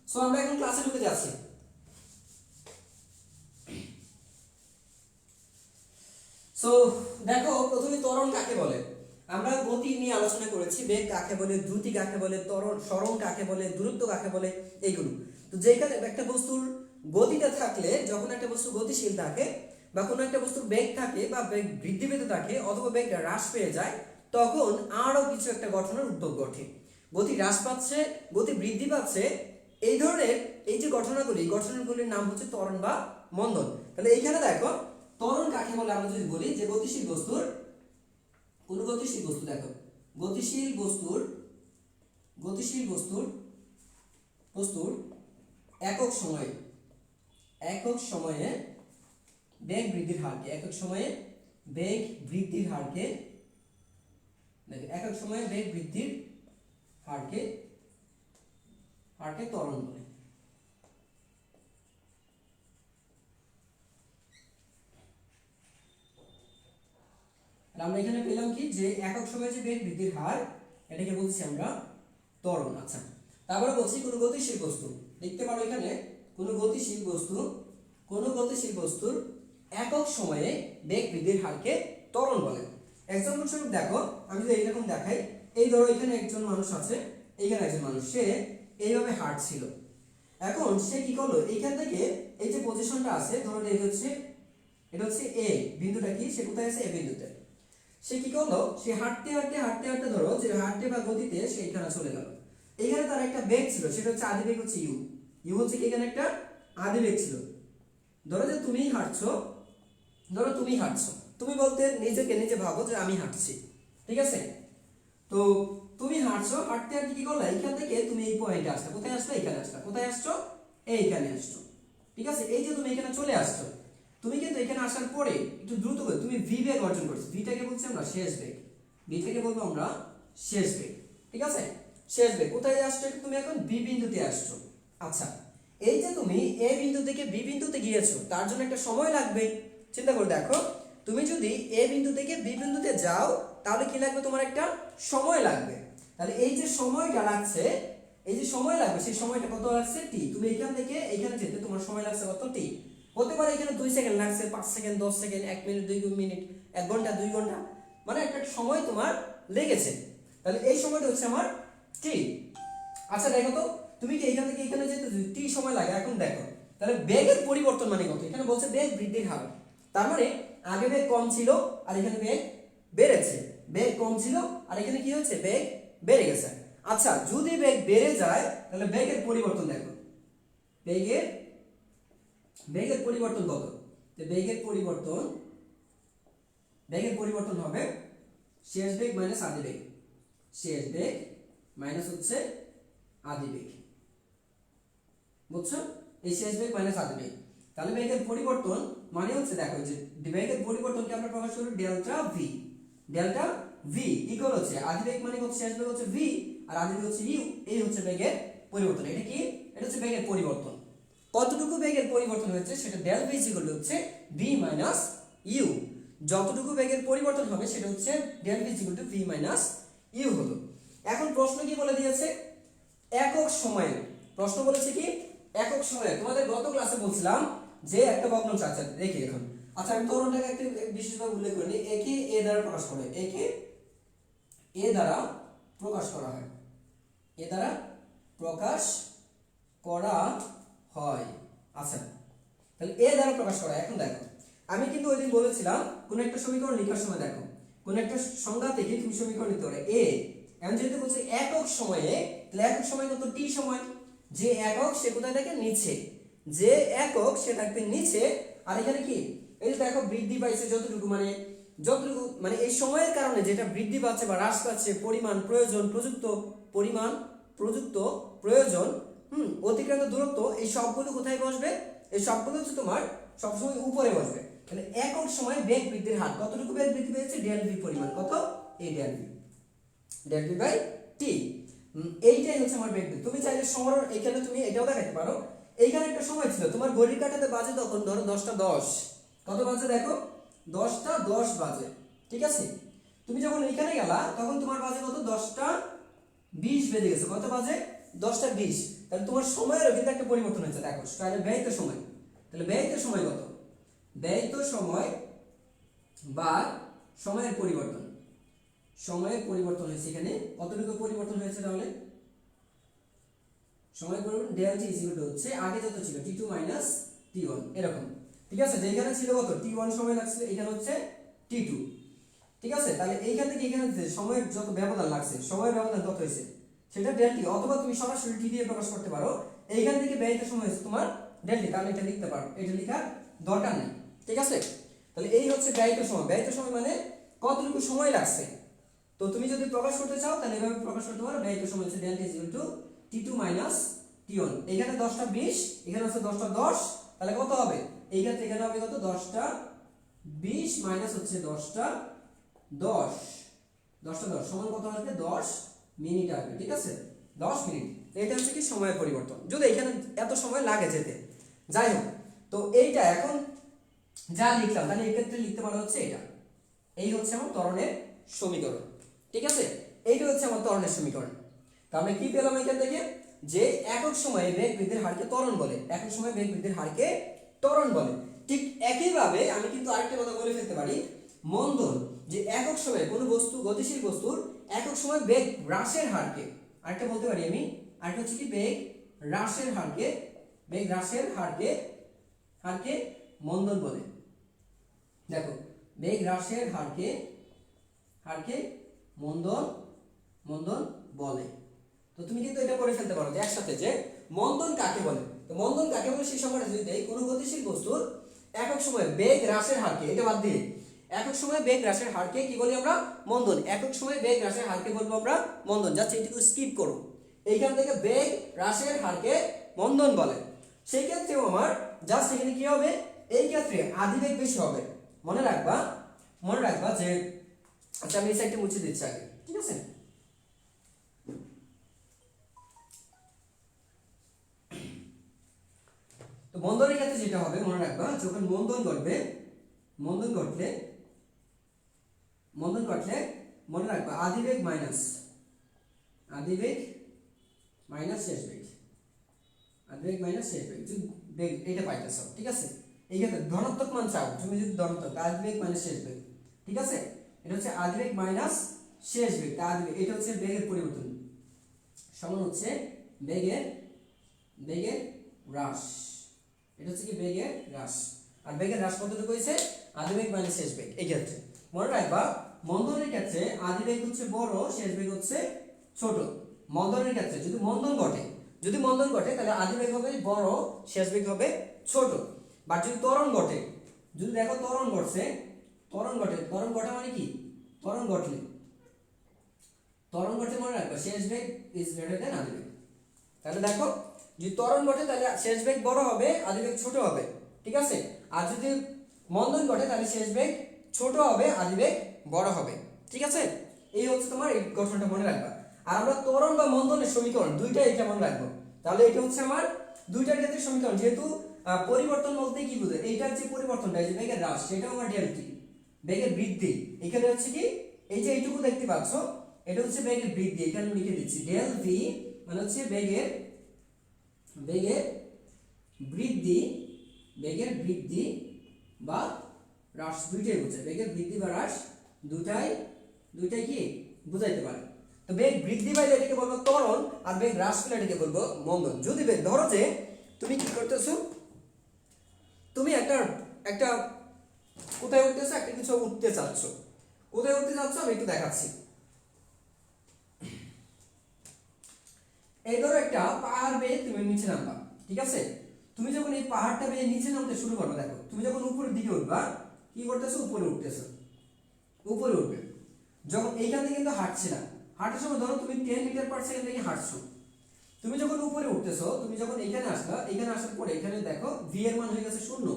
So আমরা এখন ক্লাসে ঢুকে যাচ্ছি। সো দেখো, প্রথমে ত্বরণ কাকে বলে। আমরা গতি নিয়ে আলোচনা করেছি, বেগ কাকে বলে, দ্রুতি কাকে বলে, সরণ কাকে বলে, দূরত্ব কাকে বলে, এইগুলো। তো যেখানে একটা বস্তুর গতিটা থাকলে, যখন একটা বস্তু গতিশীল থাকে বা কোনো একটা বস্তুর বেগ থাকে বা বেগ বৃদ্ধি পেতে থাকে অথবা বেগ হ্রাস পেয়ে যায়, তখন আরো কিছু একটা গঠনের উদ্যোগ ঘটে। গতি হ্রাস পাচ্ছে, গতি বৃদ্ধি পাচ্ছে, এই ধরনের এই যে ঘটনাগুলির নাম হচ্ছে ত্বরণ বা মন্দন। তাহলে এইখানে দেখো, ত্বরণ কাকে বলে আমরা যদি বলি, যে গতিশীল বস্তুর কোন গতিশীল বস্তু, দেখো গতিশীল বস্তুর একক সময়ে বেগ বৃদ্ধির হারকে একক সময়ে বেগ বৃদ্ধির হারকে ত্বরণ বলে। আমরা এখানে পেলাম কি, যে একক সময়ে যে বেগ বৃদ্ধির হার, এটাকে বলছি আমরা ত্বরণ। আচ্ছা, তারপরে বলছি কোন গতিশীল বস্তু, লিখতে পারো এখানে, কোন গতিশীল বস্তুর একক সময়ে বেগ বৃদ্ধির হারকে ত্বরণ বলে। এক্সাম্পল স্বরূপ দেখো, আমি যদি এইরকম দেখাই, এই ধরো এখানে একজন মানুষ আছে, এইখানে একজন মানুষ, সে এইভাবে হাঁটছিল। এখন সে কি করলো, এইখান থেকে এই যে পজিশনটা আছে, ধরো এটা হচ্ছে এ বিন্দুটা, কি সে কোথায় আছে, এ বিন্দুতে। সে কি করলো, সে হাঁটতে ধরো যে হাঁটতে বা গতিতে সে এখানে চলে গেল। এখানে তার একটা বেগ ছিল, সেটা হচ্ছে আদি বেগ হচ্ছে ইউ হচ্ছে কি, এখানে একটা আদি বেগ ছিল। ধরো যে তুমি হাঁটছো, তুমি বলতে নিজেকে নিজে ভাবো যে আমি হাঁটছি, ঠিক আছে। তো তুমি হাঁটছো, হাঁটতে কি করলে, এইখান থেকে তুমি এই পয়েন্টে আসলে, কোথায় আসলে, এখানে আসলে, কোথায় আসছো, এইখানে আসছো, ঠিক আছে। এই যে তুমি এখানে চলে আসছো, তুমি কিন্তু এখানে আসার পরে একটু দ্রুত করে তুমি ভি বেগ অর্জন করছো। ভিটাকে বলছি আমরা শেষ বেগ, ভিটাকে বলবো আমরা শেষ বেগ, ঠিক আছে। শেষ বেগ কোথায় আসছো, তুমি এখন বি বিন্দুতে আসছো। আচ্ছা, এই যে তুমি এ বিন্দু থেকে বি বিন্দুতে গিয়েছো, তার জন্য একটা সময় লাগবে। চিন্তা করে দেখো, তুমি যদি এ বিন্দু থেকে বি বিন্দুতে যাও, তাহলে কি লাগবে, তোমার একটা সময় লাগবে। তাহলে এই যে সময়টা লাগছে, সেই সময়টা কত লাগছে, টি। তুমি এখান থেকে এখানে যেতে তোমার সময় লাগছে কত, টি। হতে পারে এখানে 2 সেকেন্ড লাগছে, 5 সেকেন্ড, 10 সেকেন্ড, 1 মিনিট, 2 মিনিট, 1 ঘন্টা, 2 ঘন্টা, মানে একটা সময় তোমার লেগেছে। তাহলে এই সময়টা হচ্ছে আমার টি। আচ্ছা দেখো তো, তুমি কি এখান থেকে এখানে যেতে টি সময় লাগে। এখন দেখো, তাহলে বেগের পরিবর্তন মানে কত, এখানে বলছে বেগ বৃদ্ধির হার। তার মানে আগে বেগ কম ছিল আর এখানে বেগ বেড়েছে, বেগ কম ছিল আর এখানে কি হচ্ছে, বেগ বেড়ে গেছে। আচ্ছা, যদি বেগ বেড়ে যায়, তাহলে বেগের পরিবর্তন দেখো, বেগের পরিবর্তন কত, বেগের পরিবর্তন হবে শেষ বেগ মাইনাস আদি বেগ, শেষ বেগ মাইনাস হচ্ছে আদি বেগ, বুঝছো, এই শেষ বেগ মাইনাস আদি বেগ। তাহলে বেগের পরিবর্তন মানে হচ্ছে, দেখো যে বেগের পরিবর্তনকে আমরা প্রকাশ করি ডেল্টা ভি ইকুয়াল হচ্ছে আদি বেগ মানে হচ্ছে, শেষ বেগ হচ্ছে ভি আর আদি বেগ হচ্ছে ইউ। এই হচ্ছে বেগের পরিবর্তন। এটা কি, এটা হচ্ছে বেগের পরিবর্তন। কতটুকু বেগের পরিবর্তন হয়েছে, সেটা ডেল ভি ইকুয়াল হচ্ছে ভি মাইনাস ইউ। যতটুকু বেগের পরিবর্তন হবে সেটা হচ্ছে del v equal to v minus u হলো। এখন প্রশ্ন কি বলে দিয়েছে, একক সময়ে। প্রশ্ন বলেছে কি, একক সময়ে। তোমাদের গত ক্লাসে বলছিলাম যে একটা ভগ্নাংশ আছে, দেখি এখন। আচ্ছা, আমি ত্বরণটাকে একটু বিশেষভাবে উল্লেখ করে নিই। একে এ দ্বারা প্রকাশ করে, একে এ দ্বারা প্রকাশ করা হয়, এ দ্বারা প্রকাশ করা হয়। আচ্ছা, তাহলে এ দ্বারা প্রকাশ করা। এখন দেখো, আমি কিন্তু ওই দিন বলেছিলাম কোন একটা সমীকরণ লেখার সময়, দেখো কোন একটা সংজ্ঞা থেকে তুমি সমীকরণ নিতে পারো এ। এখন যেহেতু বলছে একক সময়ে, তাহলে একক সময় কত, টি সময়। যে একক সে কোথায় থাকে, নিচে, যে একক সে থাকবে নিচে। আর এখানে কি, এই যে দেখো বৃদ্ধি পাইছে যতটুকু, মানে এই সময়ের কারণে যেটা বৃদ্ধি পাচ্ছে বা হ্রাস পাচ্ছে, পরিমাণ, প্রয়োজন, প্রয়োজন, অতিক্রান্ত দূরত্ব, এই সবগুলো কোথায় বসবে, এই সবগুলো হচ্ছে তোমার সবসময় উপরে বসবে। তাহলে একক সময় বেগ বৃদ্ধির হার, কতটুকু বেগ বৃদ্ধি পেয়েছে, ডেল ভি পরিমাণ, কত, এই ডেল ভি বাই টি। এইটাই হচ্ছে আমার বেগ বৃদ্ধি। তুমি চাইলে সময় এখানে তুমি এটাও দেখাতে পারো, এইখানে একটা সময় ছিল, তোমার ঘড়ির কাঁটাতে বাজে তখন ধরো 10টা 10, কত বাজে দেখো, 10টা 10 বাজে, ঠিক আছে। তুমি যখন এখানে গেলা তখন তোমার বাজে কত, 10টা 20 বেজে গেছে, কত বাজে, 10টা 20। তাহলে তোমার সময়েরও কিন্তু একটা পরিবর্তন হয়েছে। দেখো তাহলে ব্যয়িত সময়, তাহলে ব্যয়িত সময় কত, ব্যয়িত সময় বা সময়ের পরিবর্তন, সময়ের পরিবর্তন হয়েছে এখানে কতটুকু পরিবর্তন হয়েছে, তাহলে সময়ের পরিবর্তন ডেল টি ইকুয়াল টু হচ্ছে আগে যত ছিল t2 মাইনাস t1 এরকম, ঠিক আছে। যেখানে ছিল কত t1 সময় লাগছিল, এখানে হচ্ছে t2, ঠিক আছে। তাহলে এইখান থেকে এখানে সময়ের যত ব্যবধান লাগছে, সময়ের ব্যবধান কত হয়েছে সেটা ডেল টি, অথবা তুমি সরাসরি টি দিয়ে প্রকাশ করতে পারো। এইখান থেকে ব্যয়িত সময় হয়েছে তোমার ডেল টি, তাহলে এটা লিখতে পারো, এটা লেখার দরকার নেই, ঠিক আছে। তাহলে এই হচ্ছে ব্যয়িত সময়। ব্যয়িত সময় মানে কতটুকু সময় লাগছে। তো তুমি যদি প্রকাশ করতে চাও তাহলে এভাবে প্রকাশ করতে পারো, ব্যয়িত সময় হচ্ছে del t equal to t2 minus t1। এখানে 10টা 20, এখানে হচ্ছে 10টা 10, তাহলে কত হবে এই ক্ষেত্রে, এখানে হবে কত 10টা 20 মাইনাস হচ্ছে 10টা 10, 10টা 10 সমান কত আসবে 10 মিনিট আসবে, ঠিক আছে 10 মিনিট। এটা হচ্ছে কি সময়ের পরিবর্তন, যদি এখানে এত সময় লাগে যেতে। যাই হোক, তো এইটা এখন যা লিখলাম তাহলে এই ক্ষেত্রে লিখতে পারো হচ্ছে এটা, এই হচ্ছে আমার ত্বরণের সমীকরণ, ঠিক আছে। এইটা হচ্ছে আমার ত্বরণের সমীকরণ। তাহলে কি পেলাম এখান থেকে, যে একক সময়ে বেগ বৃদ্ধির হারকে ত্বরণ বলে, একক সময়ে বেগ বৃদ্ধির হারকে ত্বরণ বলে। ঠিক একইভাবে আমি কিন্তু আরেকটা কথা বলে ফেলতে পারি, মন্দন, যে একক সময়ে কোনো বস্তু, গতিশীল বস্তুর একক সময় বেগ হ্রাসের হারকে, আরেকটা বলতে পারি আমি, আরেকটা হচ্ছে কি বেগ হ্রাসের হারকে, বেগ হ্রাসের হারকে হারকে মন্দন বলে। দেখো বেগ হ্রাসের হারকে হারকে মন্দন মন্দন বলে। তো তুমি কিন্তু এটা করে ফেলতে পারো যে একসাথে, যে মন্দন কাকে বলে। তো মন্দন কাকে বলে সেই সংজ্ঞাটা যদি দেই, কোনো গতিশীল বস্তুর একক সময়ে বেগ হ্রাসের হারকে, এটা বাদ দিয়ে একক সময়ে বেগ হ্রাসের হারকে কি বলি আমরা, মন্দন। একক সময়ে বেগ হ্রাসের হারকে বলবো আমরা মন্দন। জাস্ট এইটুকু স্কিপ করো, এইখান থেকে বেগ হ্রাসের হারকে মন্দন বলে। সেই ক্ষেত্রেও আমার জাস্ট এখানে কি হবে, এই ক্ষেত্রে আদিবেগ বেশি হবে। মনে রাখবা, মনে রাখবা যে, আচ্ছা আমি এই সাইডটা মুছে দিচ্ছি আগে, ঠিক আছে। তো মন্দনের ক্ষেত্রে যেটা হবে মনে রাখবা, যখন মন্দন ঘটবে, মন্দন ঘটলে মনে রাখবা আদিবেগ মাইনাস শেষ বেগ, আদিবেগ মাইনাস শেষ বেগ, যদি বেগ এটা পাইতেছ, ঠিক আছে। এই ক্ষেত্রে ধনাত্মক মান চাও তুমি, যদি ধনাত্মক আদিবেগ মাইনাস শেষ বেগ, ঠিক আছে। এটা হচ্ছে আদিবেগ মাইনাস শেষ বেগ, আদিবেগ এটা হচ্ছে বেগের পরিবর্তন, সমান হচ্ছে বেগের হ্রাস, এটা হচ্ছে কি বেগের হ্রাস। আর বেগের হ্রাস কতটুকু হয়েছে, আদিবেগ মাইনাস শেষ বেগ। এই ক্ষেত্রে মনে রাখবা, মন্দনের ক্ষেত্রে আদিবেগ হচ্ছে বড়, শেষ বেগ হচ্ছে ছোট। মন্দনের ক্ষেত্রে যদি মন্দন ঘটে তাহলে আদিবেগ হবে বড়, শেষ বেগ হবে ছোট। বাট যদি ত্বরণ ঘটে, যদি দেখো ত্বরণ ঘটে মানে কি, ত্বরণ ঘটলে মনে রাখবা শেষ বেগ ইজ গ্রেটার দেন আদিবেগ। তাহলে দেখো যদি ত্বরণ ঘটে তাহলে শেষ বেগ বড় হবে, আদিবেগ ছোট হবে, ঠিক আছে। আর যদি মন্দন ঘটে তাহলে শেষ বেগ ছোট হবে, আদিবেগ বড় হবে, ঠিক আছে। এই হচ্ছে তোমার এই গঠনটা মনে রাখবা। আর আমরা ত্বরণ বা মন্দনের সমীকরণ দুইটাই এটা মনে রাখবো। তাহলে এটা হচ্ছে আমার দুইটার ক্ষেত্রে সমীকরণ, যেহেতু পরিবর্তন বলতে কি বুঝে, এইটার যে পরিবর্তনটা, এই যে বেগের হ্রাস, সেটাও আমার ডেল টি। বেগের বৃদ্ধি এখানে হচ্ছে কি, এই যে এইটুকু দেখতে পাচ্ছ, এটা হচ্ছে বেগের বৃদ্ধি, এখানে লিখে দিচ্ছি ডেল ভি, মানে হচ্ছে বেগের বৃদ্ধি বা হ্রাস, দুইটাই বোঝায়। বেগের বৃদ্ধি বা হ্রাস দুইটাই কি বুঝাইতে পারে। তো বেগ বৃদ্ধি পাইলে এটাকে বলবো ত্বরণ, আর বেগ হ্রাস পেলে এটাকে বলবো মন্দন। যদি বেগ ধরো যে তুমি কি করতেছো, তুমি একটা কোথায় উঠতেছো, একটা কিছু উঠতে চাচ্ছ, কোথায় উঠতে চাচ্ছ আমি একটু দেখাচ্ছি। এই ধরো একটা পাহাড় বেয়ে তুমি নিচে নামবা, ঠিক আছে। তুমি যখন এই পাহাড়টা বেয়ে নিচে নামতে শুরু করবে, দেখো তুমি যখন উপরের দিকে উঠবা, কি করতেছো, উপরে উঠবে। যখন এইখান থেকে কিন্তু হাঁটছে না, হাঁটার সময় ধরো তুমি 10 মিটার পার সেকেন্ড থেকে হাঁটছো, তুমি যখন উপরে উঠতেছো, তুমি যখন এখানে আসলা, এখানে আসার পরে এখানে দেখো ভি এর মান হয়ে গেছে 0,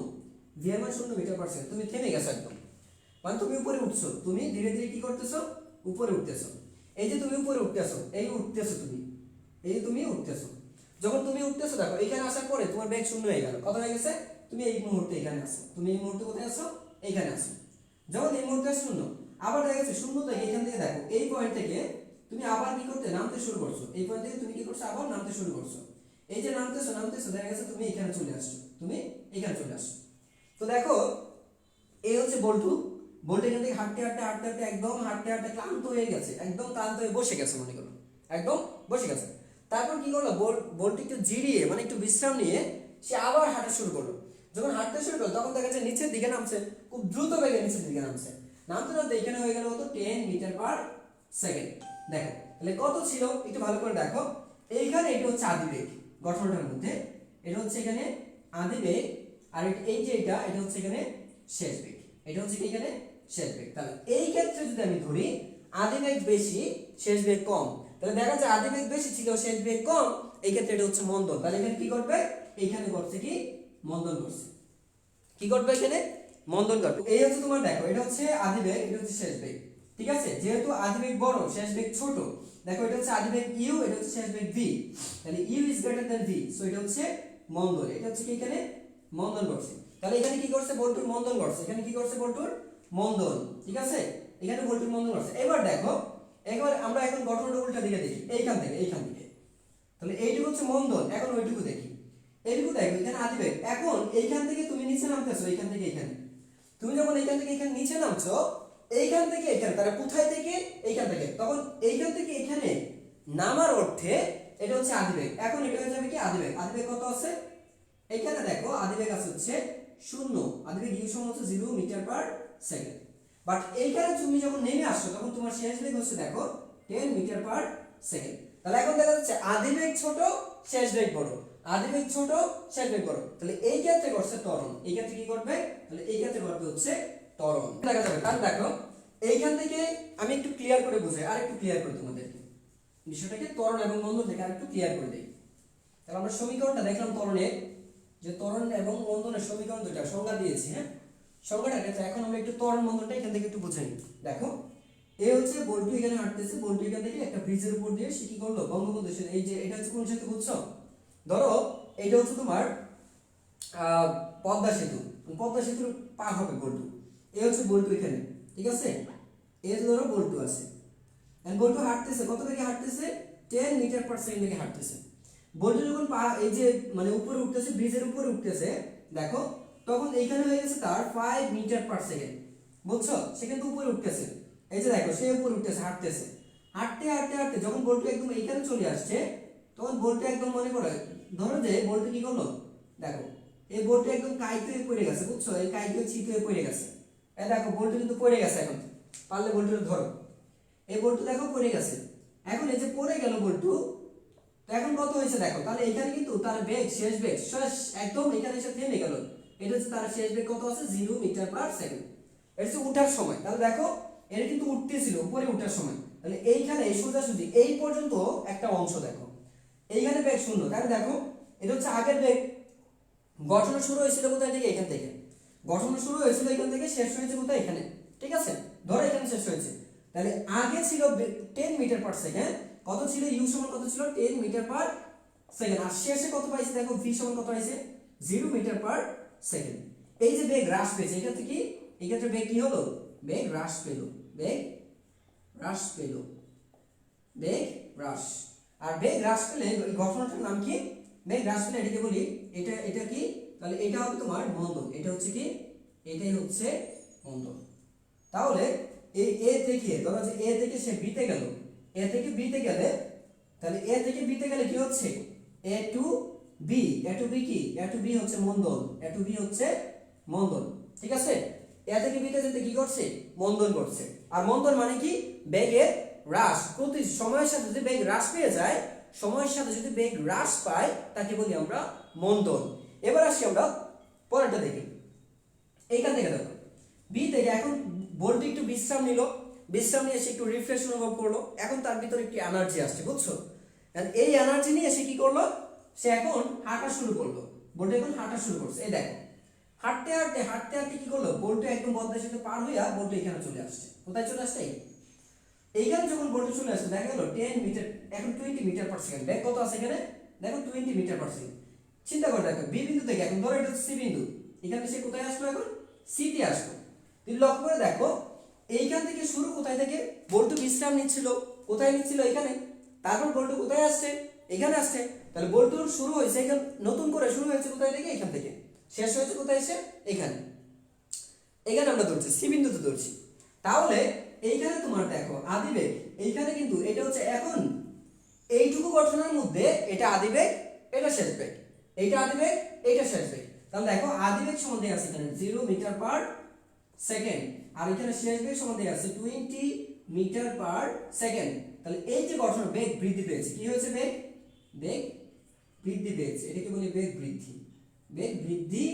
ভি এর মান 0 মিটার পার সেকেন্ড, তুমি থেমে গেছো একদম, মানে তুমি উপরে উঠছো, তুমি ধীরে ধীরে কি করতেছো, উপরে উঠতেছো। এই যে তুমি উপরে উঠতেছো, তুমি উঠতেছো, যখন তুমি উঠতেছো দেখো এখানে আসার পরে তোমার বেগ 0 হয়ে গেল, কত হয়ে গেছে, তুমি এই মুহূর্তে এখানে আসো, তুমি এই মুহূর্তে কোথায় আসো, এইখানে আসো। যখন এই মুহূর্তে 0, আবার দেখা গেছে 0 থেকে এখান থেকে দেখো এই পয়েন্ট থেকে তুমি আবার কি করতে নামতে শুরু করছো, এই পয়েন্ট থেকে তুমি কি করছো, আবার নামতে শুরু করছো। এই যে নামতেছো নামতেছো দেখা গেছে তুমি এখানে চলে আসছো, তুমি এখানে চলে আসছো। তো দেখো এই হচ্ছে বল্টু, বল্টু এখান থেকে হাঁটতে হাঁটতে হাঁটতে হাঁটতে একদম হাঁটতে হাঁটতে ক্লান্ত হয়ে গেছে, একদম ক্লান্ত হয়ে বসে গেছে মনে করো, একদম বসে গেছে। তারপর কি করলো, বল্টু একটু জিরিয়ে মানে একটু বিশ্রাম নিয়ে সে আবার হাঁটা শুরু করলো। যখন হাঁটতে শুরু করলো তখন দেখা যাচ্ছে নিচের দিকে নামছে, খুব দ্রুত বেগে নিচের দিকে নামছে। নামতে নামতে এখানে হয়ে গেল কত, 10 মিটার পার সেকেন্ড। দেখো তাহলে কত ছিল একটু ভালো করে দেখো, এইখানে এটা হচ্ছে আদিবেগ গঠনটার মধ্যে, এটা হচ্ছে এখানে আদিবেগ, আর এই যে এটা হচ্ছে এখানে শেষ বেগ, এটা হচ্ছে এখানে শেষ বেগ। তাহলে এই ক্ষেত্রে যদি আমি ধরি আদিবেগ বেশি শেষ বেগ কম, তাহলে দেখা যায় আদিবেগ বেশি ছিল শেষ বেগ কম, এই ক্ষেত্রে এটা হচ্ছে মন্দন। তাহলে এখানে কি করবে, এইখানে করছে কি মন্দন করছে, কি করবে এখানে মন্দন করবে। এই হচ্ছে তোমার দেখো এটা হচ্ছে আদিবেগ, এটা হচ্ছে শেষ বেগ, ঠিক আছে। যেহেতু আদিবেগ বড় শেষ বেগ ছোট, দেখো এটা হচ্ছে আদিবেগ ইউ, এটা হচ্ছে শেষ বেগ ভি, তাহলে u is greater than v, so এটা হচ্ছে মন্দন, এটা হচ্ছে কি এখানে মন্দন করছে। তাহলে এখানে কি করছে, বল্টুর মন্দন করছে, এখানে কি করছে বল্টুর মন্দন, ঠিক আছে, এখানে বল্টুর মন্দন করছে। এবার দেখো এবার আমরা এখন গঠনটা উল্টা দিকে দেখি, এইখান থেকে, তাহলে এইটুকু হচ্ছে মন্দন, এখন ওইটুকু দেখি, এইটুকু দেখো এখানে আদিবেগ। এখন এইখান থেকে তুমি নিচে নামতেছো, এইখান থেকে এখানে, তুমি যখন এইখান থেকে এখানে নিচে নামছো, এইখান থেকে এখানে, তারা কোথায় থেকে এইখান থেকে, তখন এইখান থেকে এখানে নামার অর্থে এটা হচ্ছে আদিবেগ। এখন এটা হয়ে যাবে কি আদিবেগ, আদিবেগ কত আছে এখানে দেখো, আদিবেগ আছে হচ্ছে 0, আদিবেগ ইউ সমান হচ্ছে 0 মিটার পার সেকেন্ড। বাট এইখানে তুমি যখন নেমে আসছো তখন তোমার শেষ বেগ হচ্ছে দেখো 10 মিটার পার সেকেন্ড। তাহলে এখন দেখা যাচ্ছে আদিবেগ ছোট শেষ বেগ বড়, আদিবেগ ছোট শেষ বেগ বড়, তাহলে এই ক্ষেত্রে করছে ত্বরণ, এই ক্ষেত্রে কি করবে, তাহলে এই ক্ষেত্রে করবে হচ্ছে ত্বরণ দেখা যাবে। কারণ দেখো এইখান থেকে আমি একটু ক্লিয়ার করে বুঝাই, আর একটু ক্লিয়ার করে তোমাদেরকে বিষয়টাকে, ত্বরণ এবং মন্দন থেকে আর একটু ক্লিয়ার করে দেই। তাহলে আমরা সমীকরণটা দেখলাম ত্বরণের, যে ত্বরণ এবং মন্দনের সমীকরণ দুটো সংজ্ঞা দিয়েছি, হ্যাঁ সংজ্ঞাটাকে। তো এখন আমরা একটু ত্বরণ মন্দনটা এখান থেকে একটু বুঝে নিই। দেখো এই হচ্ছে বল্টু এখানে হাঁটতেছে, বল্টু এখান থেকে একটা ব্রিজের উপর দিয়ে সে কি করলো, বঙ্গবন্ধু সেতু, এই যে এটা হচ্ছে কোন সেতু বুঝছো, ধরো এইটা হচ্ছে তোমার পদ্মা সেতু, পদ্মা সেতুর পার হবে বল্টু, এই হচ্ছে বল্টু এখানে, ঠিক আছে, এই যে ধরো বল্টু আছে, বল্টু হাঁটতেছে কত থেকে হাঁটতেছে, 10 মিটার পার সেকেন্ড থেকে হাঁটতেছে। বল্টু যখন এই যে মানে উপরে উঠতেছে, ব্রিজের উপরে উঠতেছে, দেখো তখন এইখানে হয়ে গেছে তার 5 মিটার পার সেকেন্ড, বুঝছো, সে কিন্তু উপরে উঠতেছে, এই যে দেখো সে উপরে উঠতেছে, হাঁটতেছে, হাঁটতে হাঁটতে হাঁটতে যখন বল্টু একদম এইখানে চলে আসছে, তখন বল্টু একদম মনে করো, ধরো যে বল্টু কি করলো, দেখো এই বল্টু একদম কাইত হয়ে পড়ে গেছে, বুঝছো, এই কাইত হয়ে চিত হয়ে পড়ে গেছে, এই দেখো বল্টু কিন্তু পড়ে গেছে, এখন পারলে বল্টুকে ধরো, এই বল্টু দেখো পড়ে গেছে, এখন এই যে পড়ে গেল বল্টু, তো এখন কত হয়েছে দেখো, তাহলে এখানে কিন্তু তার বেগ শেষ বেগ একদম এখানে এসে থেমে গেল, এটা হচ্ছে তার শেষ বেগ কত আছে, 0 মিটার পার সেকেন্ড, এটা হচ্ছে উঠার সময়। তাহলে দেখো এটা কিন্তু উঠতেছিল উপরে উঠার সময়, তাহলে এইখানে সোজাসুজি এই পর্যন্ত একটা অংশ দেখো, এইখানে বেগ 0, তাহলে দেখো এটা হচ্ছে আগের বেগ, গঠন শুরু হয়েছিল কোথায় থেকে, এখান থেকে, গঠন শুরু হয়েছিল এখান থেকে, শেষ হয়েছে কোথায়, এখানে, ঠিক আছে, ধরো এখানে শেষ হয়েছে, তাহলে আগে ছিল 10 মিটার পার সেকেন্ড, কত ছিল ইউ সমান কত ছিল, 10 মিটার পার সেকেন্ড, আর শেষে কত পাইছে দেখো, ভি সমান কত পাইছে, 0 মিটার পার সেকেন্ড। এই যে বেগ হ্রাস পেয়েছে, এটা থেকে এই ক্ষেত্রে বেগ কি হলো, বেগ হ্রাস পেল, বেগ হ্রাস পেল, বেগ হ্রাস, আর বেগ হ্রাস পেলে এই ঘটনাটার নাম কি, বেগ হ্রাস পেলে এটাকে বলি, এটা কি, তাহলে এটা হবে তোমার মন্দন, এটা হচ্ছে কি, এটাই হচ্ছে মন্দন। তাহলে এই এ থেকে ধরো যে এ থেকে সে বিতে গেল, এ থেকে বিতে গেলে, তাহলে এ থেকে বিতে গেলে কি হচ্ছে, এ টু বি, এ টু বি কি, এ টু বি হচ্ছে মন্দন, এ টু বি হচ্ছে মন্দন, ঠিক আছে, এ থেকে বিতে যেতে কি করছে, মন্দন করছে। আর মন্দন মানে কি, বেগের হ্রাস, প্রতি সময়ের সাথে যদি বেগ হ্রাস পেয়ে যায়, সময়ের সাথে যদি বেগ হ্রাস পায় তাকে বলি আমরা মন্দন। এবার আসি আমরা পরেরটা দেখি, এইখান থেকে দেখো বি থেকে এখন বল্টু একটু বিশ্রাম নিল, বিশ্রাম নিয়ে এসে একটু রিফ্রেশ অনুভব করলো, এখন তার ভিতরে একটু এনার্জি আসছে, বুঝছো, এই এনার্জি নিয়ে এসে কি করলো, সে এখন হাঁটা শুরু করলো, বল্টু এখন হাঁটা শুরু করছে, এই দেখো হাঁটতে হাঁটতে হাঁটতে হাঁটতে কি করলো, বল্টু একদম পদ্মা সেতু পার হইয়া বল্টু এখানে চলে আসছে, কোথায় চলে আসছে, এইখানে যখন বল্টু চলে আসছে দেখা গেল 10 মিটার, এখন 20 মিটার পার সেকেন্ড, বেগ কত আছে এখানে দেখো 20 মিটার পার সেকেন্ড। চিন্তা করে দেখো বি বিন্দু থেকে, এখন ধরো এটা হচ্ছে সি বিন্দু, এখানে সে কোথায় আসলো, এখন সি তে আসলো, তুমি লক্ষ্য করে দেখো এইখান থেকে শুরু, কোথায় থেকে, বল্টু বিশ্রাম নিচ্ছিল, কোথায় নিচ্ছিল, এখানে, তারপর বল্টু কোথায় আসছে, এখানে আসছে, তাহলে বল্টুর শুরু হয়েছে এখান, নতুন করে শুরু হয়েছে কোথায় থেকে, এখান থেকে, শেষ হয়েছে কোথায় এসে, এখানে। এখানে আমরা ধরছি সি বিন্দুতে ধরছি। তাহলে এইখানে তোমার দেখো আদিবেগ, এইখানে কিন্তু এটা হচ্ছে এখন এইটুকু গঠনের মধ্যে এটা আদিবেগ, এটা শেষ বেগ, এইটা আদিবেগ, এইটা শেষ বেগ। তাহলে দেখো আদিবেগ সমান দেয়া আছে এখানে 0 মিটার পার সেকেন্ড, আর এখানে শেষ বেগ সমান দেয়া আছে 20 মিটার পার সেকেন্ড। তাহলে এই যে গঠন বেগ বৃদ্ধি পেয়েছে, কি হয়েছে, বেগ বেগ বৃদ্ধি পেয়েছে, এটাকে বলি বেগ বৃদ্ধি, বেগ বৃদ্ধি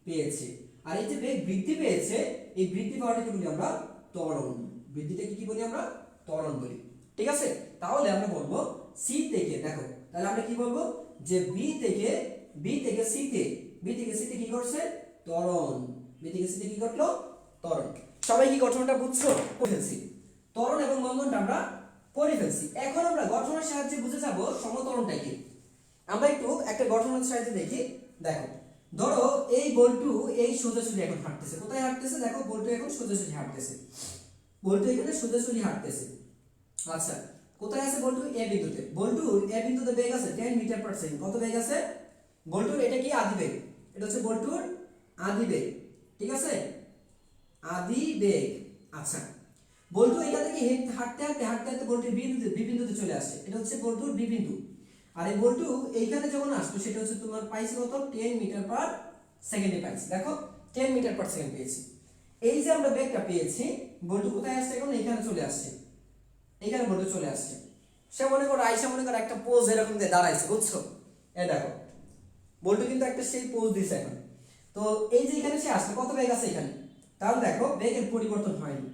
পেয়েছে। আর এই যে বেগ বৃদ্ধি পেয়েছে, এই বৃদ্ধি পাওয়াটাকে বলি আমরা ত্বরণ, বৃদ্ধিটাকে কি বলি আমরা, ত্বরণ বলি। ঠিক আছে, তাহলে আমরা বলবো সি থেকে, দেখো তাহলে আমরা কি বলবো যে বি থেকে সি তে, বি থেকে সি তে কি করছে, ত্বরণ, বি থেকে সি তে কি করলো, ত্বরণ। সবাই কি গঠনটা বুঝছো, বুঝেছি, ত্বরণ এবং বন্ধনটা আমরা করে ফেলছি। এখন আমরা গঠনের সাহায্যে বুঝে যাব সমত্বরণটা কি। আমরা একটু একটা গঠনের সাহায্যে দেখি। দেখো ধরো এই বল্টু এই সোজাসুজি এখন হাঁটতেছে, কোথায় হাঁটতেছে, দেখো বল্টু এখন সোজাসুজি হাঁটতেছে, বল্টু এখানে সোজাসুজি হাঁটতেছে। আচ্ছা কোথায় আছে বল্টু, এ বিন্দুতে, বল্টুর এ বিন্দুতে বেগ আছে 10 মিটার পার সেকেন্ড, কত বেগ আছে বল্টুর, এটা কি আদি বেগ, এটা হচ্ছে বল্টুর আদি বেগ। ঠিক আছে, আদি বেগ। আচ্ছা বল্টু এখান থেকে হাঁটতে হাঁটতে হাঁটতে হাঁটতে বল্টুর বি বিন্দুতে চলে আসছে, এটা হচ্ছে বল্টুর বি বিন্দু। আর এই বল্টু এইখানে যখন আসলো সেটা হচ্ছে তোমার পাইছে কত, 10 মিটার পার সেকেন্ডে পাইছি, দেখো 10 মিটার পার সেকেন্ড পেয়েছি। এই যে আমরা বেগটা পেয়েছি, বল্টু কোথায় আসছে এখন, এখানে চলে আসছে, এখানে বল্টু চলে আসছে। সে মনে করো আইসা মনে করো একটা পোজ এরকম দিয়ে দাঁড়াইছে, বুঝছো, এই দেখো বল্টু কিন্তু একটা সেই পোজ দিছে এখন। তো এই যে এখানে সে আসলো, কত বেগ আছে এখানে, তাহলে দেখো বেগের পরিবর্তন হয়নি,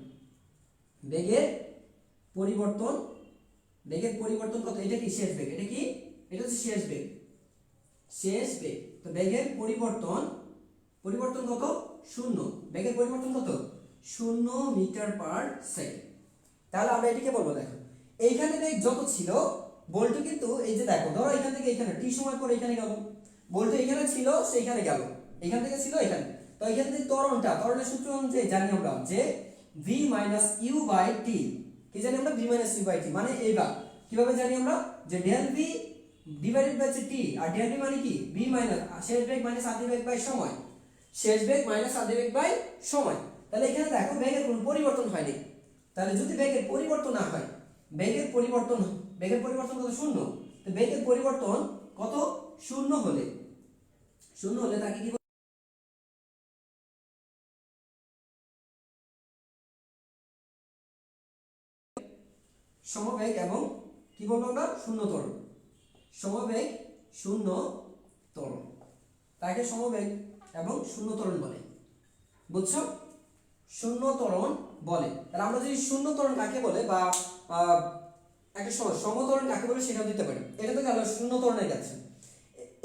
বেগের পরিবর্তন, বেগের পরিবর্তন কত, এটা কি শেষ বেগ, এটা কি, এটা হচ্ছে শেষ বেগ, শেষ বেগ। তো বেগের পরিবর্তন, পরিবর্তন কত, 0, বেগের পরিবর্তন কত, 0 মিটার পার সেকেন্ড। তাহলে আমরা এটাকে বলবো, দেখো এইখানে বেগ যত ছিল বল্টু কিন্তু এই যে দেখো ধরো এখান থেকে এখানে টি সময় পরে এখানে গেল, বল্টু এখানে ছিল সেইখানে গেল, এখান থেকে ছিল এখানে। তো এখান থেকে ত্বরণটা, ত্বরণের সূত্র অনুযায়ী জানি আমরা যে v - u/t, কি জানি আমরা, v - u/t মানে এইবার কিভাবে জানি আমরা, যে del v divided by t, আর del v মানে কি, v শেষ বেগ মাইনাস আদি বেগ বাই সময়, শেষ বেগ মাইনাস আদি বেগ বাই সময়। তাহলে এখানে দেখো বেগের কোনো পরিবর্তন হয়নি। তাহলে যদি বেগের পরিবর্তন না হয়, বেগের পরিবর্তন কত, 0, তো বেগের পরিবর্তন কত, 0 হলে, 0 হলে তাকে কি সমবেগ এবং কি বলবো আমরা, শূন্য ত্বরণ, সমবেগ শূন্য ত্বরণ, তাকে সমবেগ এবং শূন্য ত্বরণ বলে, বুঝছো, শূন্য ত্বরণ বলে। তাহলে আমরা যদি শূন্য ত্বরণ কাকে বলে বা একটা সমত্বরণ কাকে বলে সেটাও দিতে পারি। এটা তো গেল শূন্য ত্বরণের কাছে।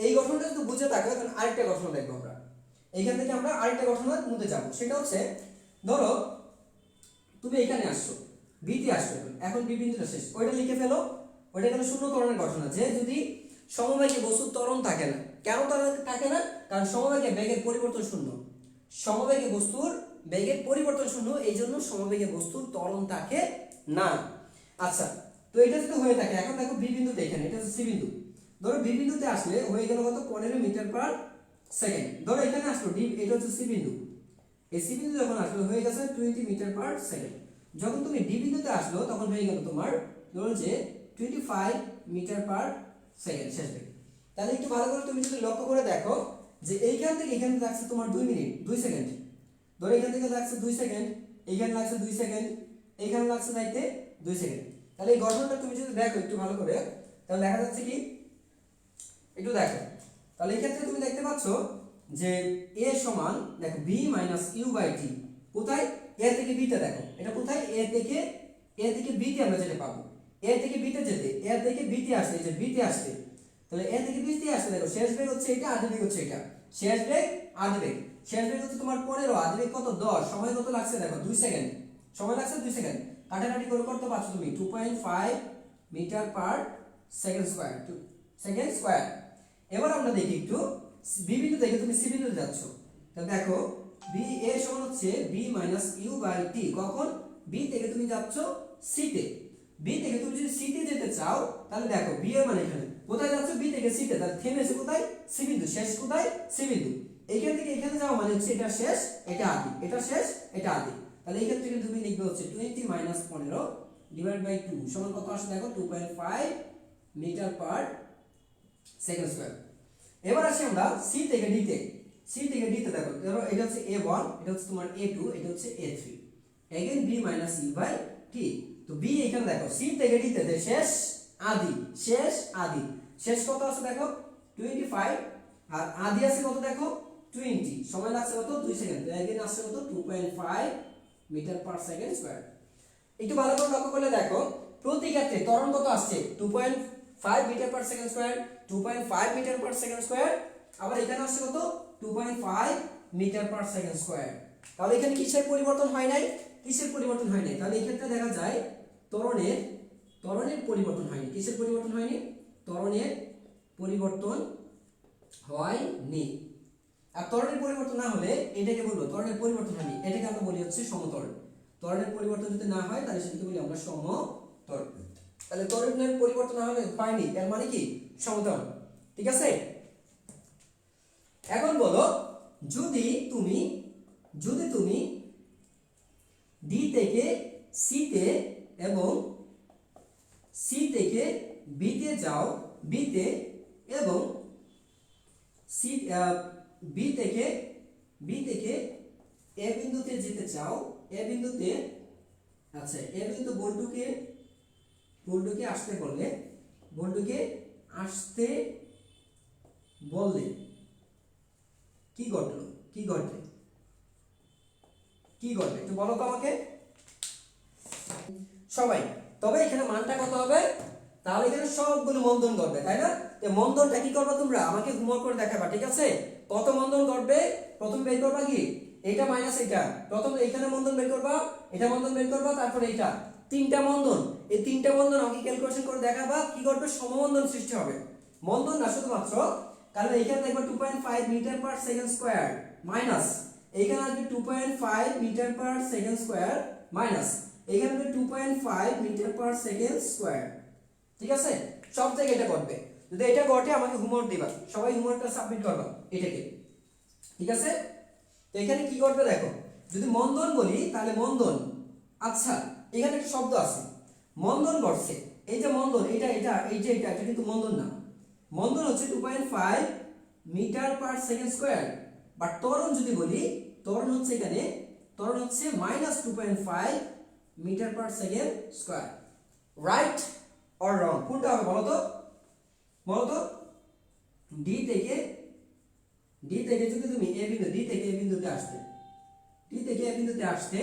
এই গঠনটা যদি বুঝে থাকো তাহলে আরেকটা গঠন দেখবো আমরা, এইখান থেকে আমরা আরেকটা গঠনের মধ্যে যাব। সেটা হচ্ছে ধরো তুমি এখানে আসছো, বিতে আসছো, এখন বি বিন্দুটা শেষ, ওইটা লিখে ফেলো, ওইটা গেল শূন্য ত্বরণের ঘটনা। যে যদি সমবেগে বস্তুর ত্বরণ থাকে না, কেন ত্বরণ থাকে না, কারণ সমবেগে বেগের পরিবর্তন 0, সমবেগে বস্তুর বেগের পরিবর্তন 0, এই জন্য সমবেগে বস্তুর ত্বরণ থাকে না। আচ্ছা তো এটা যদি হয়ে থাকে, এখন দেখো বি বিন্দুতে, এখানে এটা হচ্ছে সি বিন্দু, ধরো বি বিন্দুতে আসলে হয়ে গেল কত, 15 মিটার পার সেকেন্ড। ধরো এখানে আসলো ডি, এটা হচ্ছে সি বিন্দু, এই সি বিন্দু যখন আসলো হয়ে গেছে 20 মিটার পার সেকেন্ড। যখন তুমি ডি বিন্দুতে আসলো তখন হয়ে গেল তোমার ধরো যে 25 মিটার পার সেকেন্ড শেষ বেগ। তাহলে একটু ভালো করে তুমি যদি লক্ষ্য করে দেখো যে এইখান থেকে এখানে লাগছে তোমার 2 মিনিট 2 সেকেন্ড, ধরো এখান থেকে লাগছে 2 সেকেন্ড, এইখানে লাগছে 2 সেকেন্ড, এইখানে লাগছে যাইতে 2 সেকেন্ড। তাহলে এই গঠনটা তুমি যদি দেখো একটু ভালো করে, তাহলে দেখা যাচ্ছে কি, একটু দেখো, তাহলে এই ক্ষেত্রে তুমি দেখতে পাচ্ছ যে a সমান দেখো b - u/t, কোথায়, a থেকে b তে, দেখো এটা কোথায়, a থেকে b তে আমরা যেটা পাবো, a থেকে b তে যেতে, a থেকে b তে আসতে, এই যে b তে আসতে, তাহলে a থেকে b তে আসতে, দেখো শেষ বেগ হচ্ছে এটা, আদি বেগ হচ্ছে এটা, শেষ বেগ আদি বেগ, শেষ বেগ হচ্ছে তোমার 15, আদি বেগ কত 10, সময় কত লাগছে দেখো 2 সেকেন্ড, সময় লাগছে 2 সেকেন্ড, কাটাকাটি করে করতে পারছো তুমি 2.5 metre per second square, 2 second square. এবার আমরা দেখি একটু বি বিন্দু থেকে তুমি সি বিন্দুতে যাচ্ছ, তাহলে দেখো বি এ সমান হচ্ছে b - u/t, কখন, বি থেকে তুমি যাচ্ছ সি তে, বি থেকে তুমি যদি সি তে যেতে চাও তাহলে দেখো বি এর মানে এখানে কোথায় যাচ্ছে বি থেকে সি তে, তাহলে থেমেছে কোথায় সি বিন্দু, শেষ কোথায় সি বিন্দু। এইখান থেকে এখানে যাওয়া মানে হচ্ছে এটা শেষ এটা আদি, এটা শেষ এটা আদি। তাহলে এই ক্ষেত্রে কিন্তু তুমি লিখবে হচ্ছে 20 মাইনাস 15 ডিভাইড বাই 2 সমান কত আসে দেখো 2.5 মিটার পার সেকেন্ড স্কয়ার। এবার আসি আমরা সি থেকে ডি তে, সি থেকে ডি তে দেখো ধরো এটা হচ্ছে a1, এটা হচ্ছে তোমার a2, এটা হচ্ছে a3, again b minus e by t। তো b এখানে দেখো সি থেকে ডি তে শেষ আদি, শেষ আদি, শেষ কত আছে দেখো 25 আর আদি আছে কত দেখো 20, সময় লাগছে কত 2 সেকেন্ড, তো अगेन আসছে কত 2.5 মিটার পার সেকেন্ড স্কয়ার। একটু ভালো করে লক্ষ্য করলে দেখো প্রতি ক্ষেত্রে ত্বরণ কত আসছে 2.5 metre per second square, 2.5 metre per second square, আবার এখানে আসছে কত 2.5 মিটার পার সেকেন্ড স্কয়ার। তাহলে এখানে কিসের পরিবর্তন হয় নাই, কিসের পরিবর্তন হয় নাই, তাহলে এই ক্ষেত্রে দেখা যায় ত্বরণের পরিবর্তন হয়নি। কিসের পরিবর্তন হয়নি, ত্বরণের পরিবর্তন হয়নি। আর ত্বরণের পরিবর্তন না হলে এটাকে বলবো ত্বরণের পরিবর্তন হয়নি, এটাকে আমরা বলি হচ্ছে সমতল। ত্বরণের পরিবর্তন যদি না হয় তাহলে সেটাকে বলি আমরা সমতল। তাহলে ত্বরণের পরিবর্তন না হলে হয়নি এর মানে কি সমতল, ঠিক আছে। এখন বলো যদি তুমি ডি থেকে সি তে এবং সি থেকে বি তে যাও, বি তে এবং সি বি থেকে এ বিন্দুতে যেতে চাও, এ বিন্দুতে আচ্ছা এ বিন্দু বল্টুকে আসতে বললে, কি ঘটবে একটু বলো তো আমাকে সবাই। তবে এখানে মানটা কত হবে, তাহলে এখানে সবগুলো মন্দন ঘটবে তাই না। তো মন্দনটা কি করবে তোমরা আমাকে হোমওয়ার্ক করে দেখাবা, ঠিক আছে। কত মন্দন ঘটবে প্রথম বের করবা কি এটা মাইনাস এটা, প্রথম এখানে মন্দন বের করবা, এটা মন্দন বের করবা, তারপর এটা তিনটা মন্দন, এই তিনটা মন্দন আমাকে ক্যালকুলেশন করে দেখাবা কি করবে সমমন্দন সৃষ্টি হবে। মন্দন না শুধুমাত্র, কারণ এখানে দেখবা 2.5 metre per second square minus এইখানে আসবে 2.5 metre per second square minus এইখানে আসবে 2.5 মিটার পার সেকেন্ড স্কয়ার, ঠিক আছে। সব জায়গায় এটা ঘটবে। যদি এটা ঘটে আমাকে হোমওয়ার্ক দিবা, সবাই হোমওয়ার্কটা সাবমিট করবা এটাকে, ঠিক আছে। তো এখানে কি ঘটবে দেখো, যদি মন্দন বলি তাহলে মন্দন, আচ্ছা এখানে একটা শব্দ আছে মন্দন ঘটছে, এই যে মন্দন এটা কিন্তু মন্দন না, মন্দন হচ্ছে 2.5 metre per second square. But ত্বরণ যদি বলি ত্বরণ হচ্ছে এখানে ত্বরণ হচ্ছে -2.5 metre per second square. Right or wrong কোনটা হবে বলো তো। ডি থেকে যদি তুমি এ বিন্দু ডি থেকে এ বিন্দুতে আসতে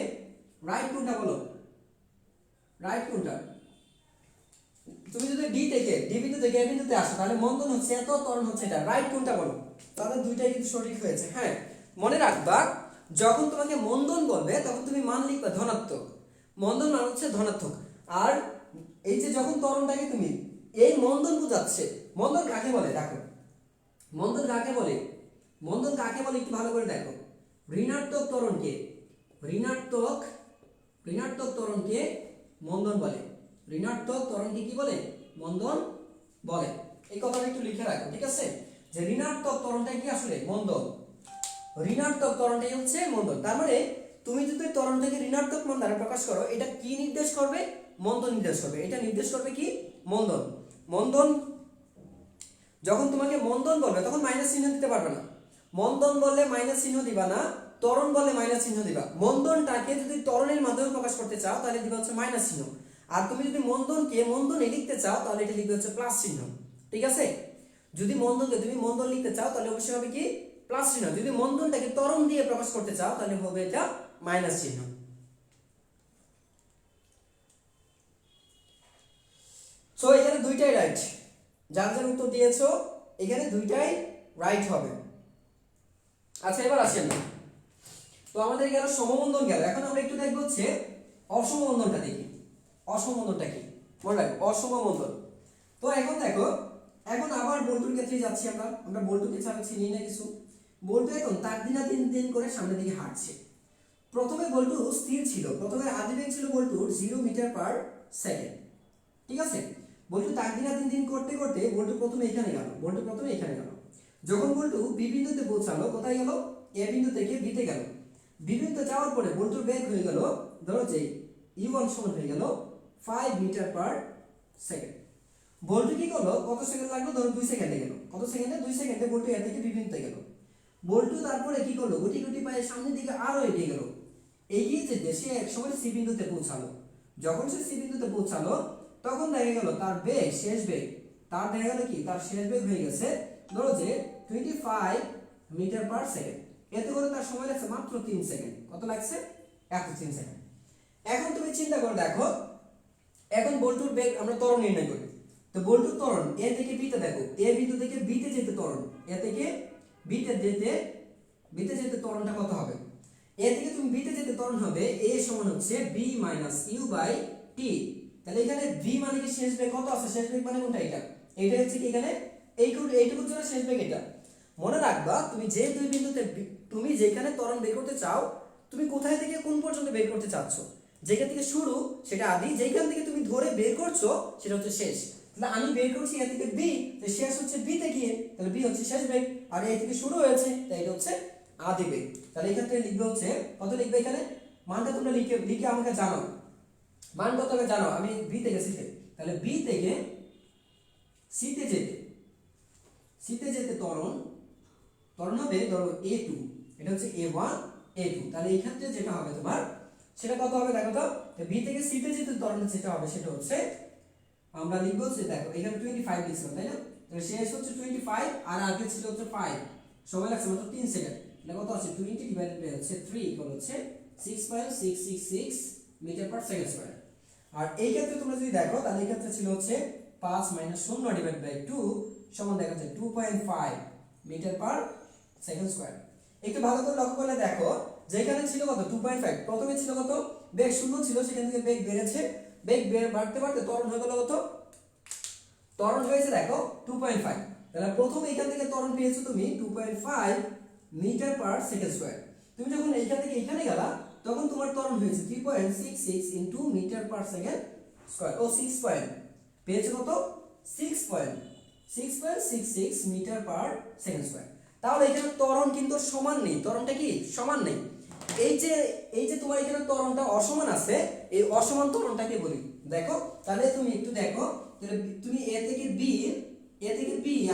রাইট কোনটা বলো, রাইট কোনটা। তুমি যদি ডি বিন্দু থেকে এ বিন্দুতে আসো তাহলে মন্দন হচ্ছে এত, ত্বরণ হচ্ছে এটা, রাইট কোনটা বলো। তাহলে দুইটাই কিন্তু সঠিক হয়েছে। হ্যাঁ মনে রাখবা যখন তোমাকে মন্দন বলবে তখন তুমি মান লিখবা ধনাত্মক, মন্দন মান হচ্ছে ধনাত্মক। আর এই যে যখন ত্বরণটাকে তুমি এই মন্দন বোঝাচ্ছে, মন্দন কাকে বলে দেখো, মন্দন কাকে বলে একটু ভালো করে দেখো, ঋণাত্মক ত্বরণকে মন্দন বলে, ঋণাত্মক ত্বরণকে কি বলে মন্দন বলে। এই কথাটা একটু লিখে রাখো, ঠিক আছে, যে ঋণাত্মক ত্বরণটাই কি আসলে মন্দন, ঋণাত্মক ত্বরণটাই হচ্ছে মন্দন। তার মানে তুমি যদি ত্বরণটাকে ঋণাত্মক মান দ্বারা প্রকাশ করো এটা কি নির্দেশ করবে, মন্দন নির্দেশ করবে, এটা নির্দেশ করবে কি মন্দন। মন্দন যখন তোমাকে মন্দন বলবে তখন মাইনাস চিহ্ন দিতে পারবে না, মন্দন বললে মাইনাস চিহ্ন দিবা না, ত্বরণ বললে মাইনাস চিহ্ন দিবা। মন্দনটাকে যদি ত্বরণের মাধ্যমে প্রকাশ করতে চাও তাহলে দিবা হচ্ছে মাইনাস চিহ্ন, আর তুমি যদি মন্দনকে মন্দনে লিখতে চাও তাহলে এটা লিখবে হচ্ছে প্লাস চিহ্ন, ঠিক আছে। যদি মন্দনকে তুমি মন্দন লিখতে চাও তাহলে অবশ্যই হবে কি প্লাস চিহ্ন, যদি মন্দনটাকে ত্বরণ দিয়ে প্রকাশ করতে চাও তাহলে হবে এটা মাইনাস চিহ্ন। সো এখানে দুইটাই রাইট, যার যার উত্তর দিয়েছো এখানে দুইটাই রাইট হবে। আচ্ছা এবার আসি আমরা, তো আমাদের গেল সমমন্দন গেল, এখন আমরা একটু দেখব হচ্ছে অসমমন্দনটা দেখি। অসমমন্দনটা কি মনে রাখো, অসমমন্দন। তো এখন দেখো, এখন আবার বল্টুর ক্ষেত্রে যাচ্ছি আমরা বল্টুকে ছাড়া চিনি না কিছু। বল্টু এখন তার দিন করে সামনের দিকে হাঁটছে। প্রথমে বল্টু স্থির ছিল, প্রথমে আদিবেগ ছিল বল্টুর 0 মিটার পার সেকেন্ড, ঠিক আছে। বল্টু তাক দিন করতে করতে বল্টু প্রথমে এখানে গেল। যখন বল্টু বি বিন্দুতে পৌঁছালো, কোথায় গেল? এ বিন্দু থেকে বিতে গেল। বি বিন্দুতে যাওয়ার পরে বল্টুর বেগ হয়ে গেল, ধরো যে u1 সমান হয়ে গেল 5 মিটার পার সেকেন্ড। বল্টু কি করলো, কত সেকেন্ড লাগলো? ধরো 2 সেকেন্ডে গেল। কত সেকেন্ডে? 2 সেকেন্ডে বল্টু এ থেকে বি বিন্দুতে গেল। বল্টু তারপরে কি করলো, গুটি গুটি পায়ে সামনের দিকে আরো এগিয়ে গেল। এগিয়ে যেতে সে এক সময় সি বিন্দুতে পৌঁছালো। যখন সে সি বিন্দুতে পৌঁছালো, তখন দেখা গেল তার বেগ, শেষ বেগ, তার দেখা গেল কি, তার শেষ বেগ হয়ে গেছে ধরো যে 25 মিটার পার সেকেন্ড। এতে করে তার সময় লাগছে মাত্র 3 সেকেন্ড। কত লাগছে? 3 সেকেন্ড। এখন তুমি চিন্তা করে দেখো, এখন বল্টুর বেগ আমরা ত্বরণ নির্ণয় করি। তো বল্টুর ত্বরণ এ থেকে বিতে, দেখো এ বিন্দু থেকে বিতে যেতে ত্বরণ, এ থেকে বিতে যেতে ত্বরণটা কত হবে? এ থেকে তুমি বিতে যেতে ত্বরণ হবে a সমান হচ্ছে b - u/t। তাহলে এখানে v মানে কি শেষ বেগ কত আছে? শেষ বেগ মানে কোনটা? এটা হচ্ছে কি এখানে এইটুকুর জন্য শেষ বেগ এটা। মনে রাখবা, তুমি যে দুই বিন্দুতে তুমি যেখানে ত্বরণ বের করতে চাও, তুমি কোথায় থেকে কোন পর্যন্ত বের করতে চাচ্ছ, যেখান থেকে শুরু সেটা আদি, যেখান থেকে তুমি ধরে বের করছো সেটা হচ্ছে শেষ। তাহলে আমি বের করছি এ থেকে বি, তো শেষ হচ্ছে বি তে গিয়ে, তাহলে বি হচ্ছে শেষ বেগ, আর এ থেকে শুরু হয়েছে, তাই এটা হচ্ছে আদি বেগ। তাহলে এখান থেকে লিখবে হচ্ছে কত, লিখবে এখানে মানটা তোমরা লিখে আমাকে জানাও, মান কত হবে জানো। আমি বি থেকে সিতে, তাহলে বি থেকে সিতে যেতে ত্বরণ হবে ধরো a2, এটা হচ্ছে a1 a2। তাহলে এই ক্ষেত্রে যেটা হবে তোমার, সেটা কত হবে দেখো তো, বি থেকে সিতে যেতে ত্বরণ যেটা হবে সেটা হচ্ছে, আমরা লিখব হচ্ছে, দেখো এখানে 25 লিখছিলাম তাই না, তাহলে শেষ হচ্ছে 25 আর আগে ছিল হচ্ছে 5, সময় লাগছে মাত্র 3 সেকেন্ড। তাহলে কত আছে? 20 ডিভাইডেড বাই হচ্ছে 3 ইকুয়াল হচ্ছে 6.666 মিটার পার সেকেন্ড স্কয়ার। আর এই ক্ষেত্রে তোমরা যদি দেখো, তাহলে এই ক্ষেত্রে ছিল হচ্ছে 5 - 0 ডিভাইডেড বাই 2 সমান দেখা যাচ্ছে 2.5 মিটার পার সেকেন্ড স্কয়ার। একটু ভালো করে লক্ষ্য করলে দেখো, যেখানে ছিল কত 2.5, প্রথমে ছিল কত, বেগ 0 ছিল, সেখান থেকে বেগ বেড়েছে, বেগ বাড়তে বাড়তে ত্বরণ হয়ে গেল কত, ত্বরণ হয়েছে দেখো 2.5। তাহলে প্রথম এইখান থেকে ত্বরণ পেয়েছো তুমি 2.5 মিটার পার সেকেন্ড স্কয়ার। তুমি যখন এইখান থেকে এখানে গেলা, তখন তোমার ত্বরণ হয়েছে 3.66 into metre per second square. ও 6 পয়েন্ট পেয়েছো কত, 6.66 মিটার পার সেকেন্ড স্কয়ার। তাহলে এখানে ত্বরণ কিন্তু সমান নেই, ত্বরণটা কি সমান নেই। এই যে তোমার এখানে ত্বরণটা অসমান আছে, এই অসমান ত্বরণটাকে বলি। দেখো তাহলে তুমি একটু দেখো, তাহলে তুমি এ থেকে বি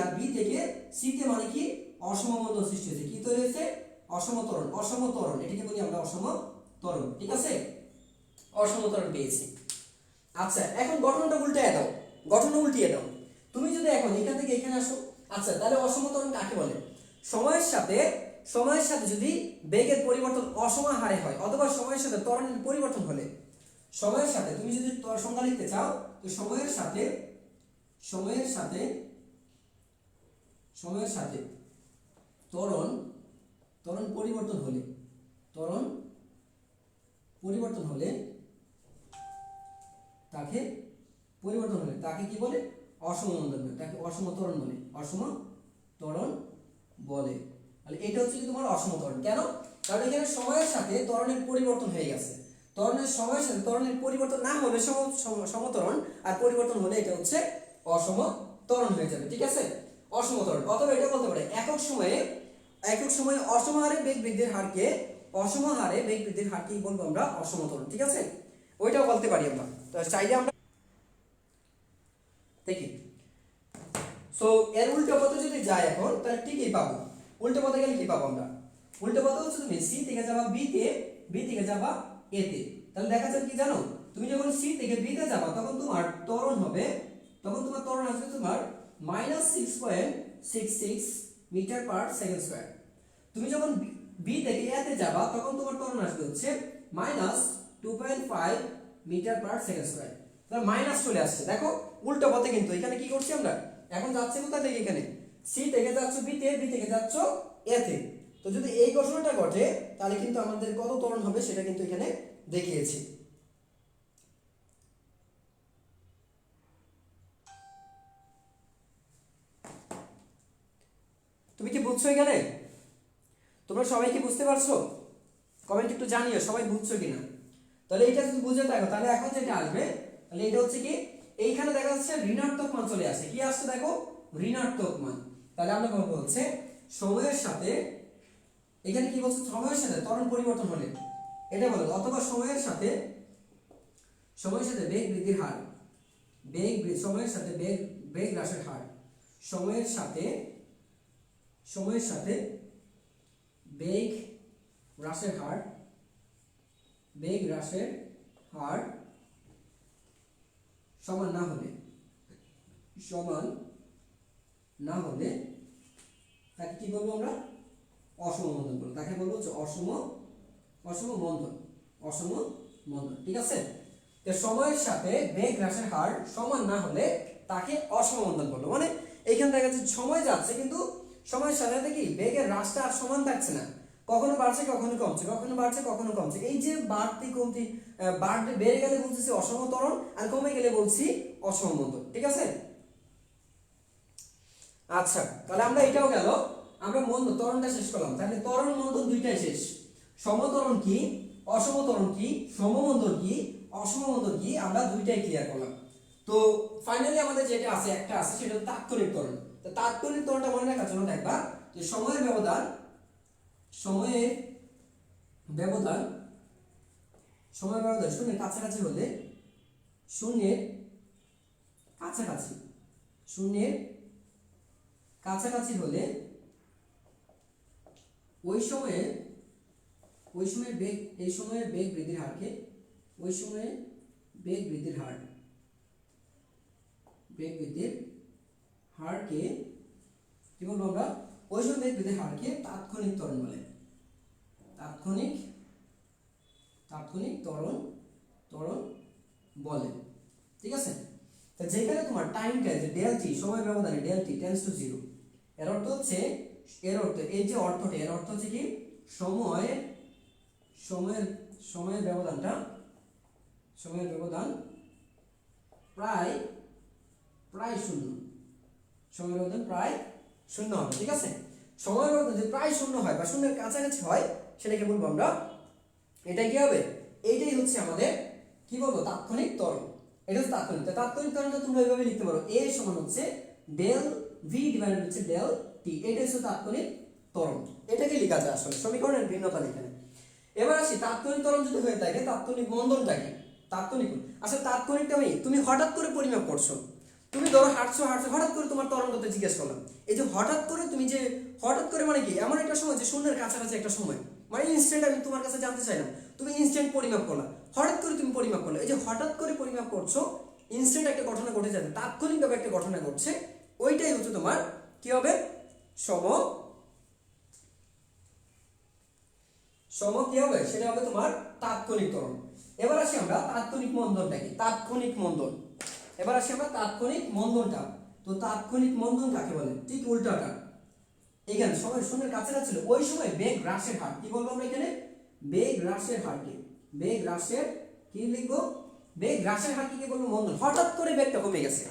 আর বি থেকে সি তে মানে কি অসম বন্ধন সৃষ্টি হয়েছে। কি তৈরি হয়েছে? অসম ত্বরণ, এটাকে বলি আমরা অসম ত্বরণ। ঠিক আছে, অসম ত্বরণ পেয়েছি। আচ্ছা, এখন গঠনটা উল্টিয়ে দাও। তুমি যদি এখন এখান থেকে এখানে আসো, আচ্ছা তাহলে অসম ত্বরণ কাকে বলে? সময়ের সাথে যদি বেগের পরিবর্তন অসম হারে হয়, অথবা সময়ের সাথে ত্বরণের পরিবর্তন হলে, সময়ের সাথে তুমি যদি সংজ্ঞা লিখতে চাও, তো সময়ের সাথে ত্বরণ পরিবর্তন হলে তাকে কি বলে? অসম বন্ধন বলে, তাকে অসম ত্বরণ বলে। তাহলে এটা হচ্ছে কি তোমার অসম ত্বরণ। কেন? কারণ এখানে সময়ের সাথে ত্বরণের পরিবর্তন হয়ে গেছে। সময়ের সাথে ত্বরণের পরিবর্তন না হলে সমত্বরণ, আর পরিবর্তন হলে এটা হচ্ছে অসম ত্বরণ হয়ে যাবে। ঠিক আছে, অসম ত্বরণ। অথবা এটা বলতে পারে একক সময়ে অসম হারে বেগ বৃদ্ধির হারকে বলবো আমরা অসম ত্বরণ। ঠিক আছে, ওইটাও বলতে পারি আমরা। তো চাইলে আমরা দেখি। সো এর উল্টো পথে যদি যাই এখন, তাহলে ঠিকই পাবো। উল্টো পথে গেলে কি পাবো আমরা? উল্টো পথে হচ্ছে তুমি সি থেকে যাবা বি তে, বি থেকে যাবা এ তে। তাহলে দেখা যাচ্ছে কি জানো, তুমি যখন সি থেকে বি তে যাবা, তখন তোমার ত্বরণ আসবে তোমার -6.66 মিটার পার সেকেন্ড স্কয়ার। তুমি যখন বি থেকে এ তে যাবা, তখন তোমার ত্বরণ আসবে হচ্ছে -2.5 মিটার পার সেকেন্ড স্কয়ার। তাহলে মাইনাস চলে আসছে। দেখো উল্টো পথে, কিন্তু এখানে কি করছি আমরা, এখন যাচ্ছে কোথা থেকে, এখানে সি থেকে যাচ্ছ বি তে, বি থেকে যাচ্ছ এ তে। তো যদি এই ঘটনাটা ঘটে, তাহলে কিন্তু আমাদের কত ত্বরণ হবে সেটা কিন্তু এখানে দেখিয়েছি। তুমি কি বুঝছো এখানে? তোমরা সবাই কি বুঝতে পারছো? কমেন্ট একটু জানিও সবাই বুঝছো কিনা। তাহলে এটা যদি বুঝে থাকো, তাহলে এখন যেটা আসবে, তাহলে এটা হচ্ছে কি এইখানে দেখা যাচ্ছে ঋণাত্মক মান চলে আসে, কি আসছে দেখো ঋণাত্মক মান। তাহলে আমরা বলবো হচ্ছে সময়ের সাথে, এখানে কি বলছে সময়ের সাথে ত্বরণ পরিবর্তন হলে এটা বলো, অথবা সময়ের সাথে বেগ বৃদ্ধির হার, সময়ের সাথে বেগ হ্রাসের হার, সময়ের সাথে বেগ হ্রাসের হার, সমান না হলে তাকে কি বলবো আমরা অসম মন্দন বলবো, তাকে বলবো হচ্ছে অসম মন্দন। ঠিক আছে, তো সময়ের সাথে বেগ হ্রাসের হার সমান না হলে তাকে অসম মন্দন বলবো। মানে এইখানে দেখা যাচ্ছে সময় যাচ্ছে কিন্তু সময়ের সাথে সাথে কি বেগের হ্রাসটা আর সমান থাকছে না, কখনো বাড়ছে কখনো কমছে, কখনো বাড়ছে কখনো কমছে। এই যে বাড়তি কমতি, বাড়তে বেড়ে গেলে বলতেছি অসম ত্বরণ, আর কমে গেলে বলছি অসম মন্দন। ঠিক আছে, আচ্ছা তাহলে আমরা এটাও গেল, আমরা মন্দন ত্বরণটা শেষ করলাম। তাহলে ত্বরণ মন্দন দুইটাই শেষ। সমত্বরণ কি, অসমত্বরণ কি, সমমন্দন কি, অসম মন্দন কি, আমরা দুইটাই ক্লিয়ার করলাম। তো ফাইনালি আমাদের যেটা আছে একটা আছে সেটা হচ্ছে তাৎক্ষণিক ত্বরণ। তো তাৎক্ষণিক ত্বরণটা মনে রাখার জন্য দেখবা যে সময়ের ব্যবধান শূন্যের কাছাকাছি হলে, শূন্যের কাছাকাছি হলে ওই সময়ের বেগ, এই সময়ের বেগ বৃদ্ধির হারকে, বেগ বৃদ্ধির হারকে কি বলবো আমরা, ওই সময় বেগ বৃদ্ধির হারকে তাৎক্ষণিক ত্বরণ বলে। তাৎক্ষণিক ত্বরণ বলে। ঠিক আছে, তো যেখানে তোমার টাইমটা যে ডেল টি, সময় ব্যবধানে ডেল টি টেন্ডস টু 0, এর অর্থ হচ্ছে এই যে অর্থটা, এর অর্থ হচ্ছে কি সময়ের ব্যবধান প্রায় শূন্য, সময়ের ব্যবধান প্রায় শূন্য হবে। ঠিক আছে, সময়ের ব্যবধান যদি প্রায় শূন্য হয় বা শূন্যের কাছাকাছি হয় সেটাকে বলবো আমরা, এটাই কি হবে, এইটাই হচ্ছে আমাদের কি বলবো তাৎক্ষণিক ত্বরণ। এটা হচ্ছে তাৎক্ষণিক ত্বরণটা তোমরা এইভাবে লিখতে পারো, a সমান হচ্ছে ডেল ভি ডিভাইডেড হচ্ছে ডেল টি, এটা হচ্ছে তাৎক্ষণিক ত্বরণ। এটাকে লেখা যায় আসলে সমীকরণের ভিন্নতা এখানে। এবার আসি তাৎক্ষণিক ত্বরণ যদি হয়ে থাকে তাৎক্ষণিক মন্দনটা কি, তাৎক্ষণিকটা তুমি হঠাৎ করে পরিমাপ করছো, তুমি ধরো হাঁটছো হঠাৎ করে তোমার ত্বরণ করতে জিজ্ঞেস করলাম, এই যে হঠাৎ করে মানে কি এমন একটা সময় যে শূন্যের কাছাকাছি একটা সময়, মানে ইনস্ট্যান্ট আমি তোমার কাছে জানতে চাইলাম, তুমি ইনস্ট্যান্ট পরিমাপ করলা, হঠাৎ করে তুমি পরিমাপ করলে, এই যে হঠাৎ করে পরিমাপ করছো, ইনস্ট্যান্ট একটা ঘটনা ঘটে যাবে, তাৎক্ষণিকভাবে একটা ঘটনা ঘটছে, ওইটাই হচ্ছে তোমার কি হবে কি হবে, সেটা হবে তোমার তাৎক্ষণিক ত্বরণ। এবার আসি আমরা তাৎক্ষণিক মন্দনটা কি, তাৎক্ষণিক মন্দনটা। তো তাৎক্ষণিক মন্দন কাকে বলে, ঠিক উল্টাটা, এখানে সময় শূন্যের কাছাকাছি ছিল ওই সময় বেগ হ্রাসের হার, কি বলবো আমরা এখানে বেগ হ্রাসের হারকে, কি লিখবো, বেগ হ্রাসের হারকে কি বলবো মন্দন। হঠাৎ করে বেগটা কমে গেছে,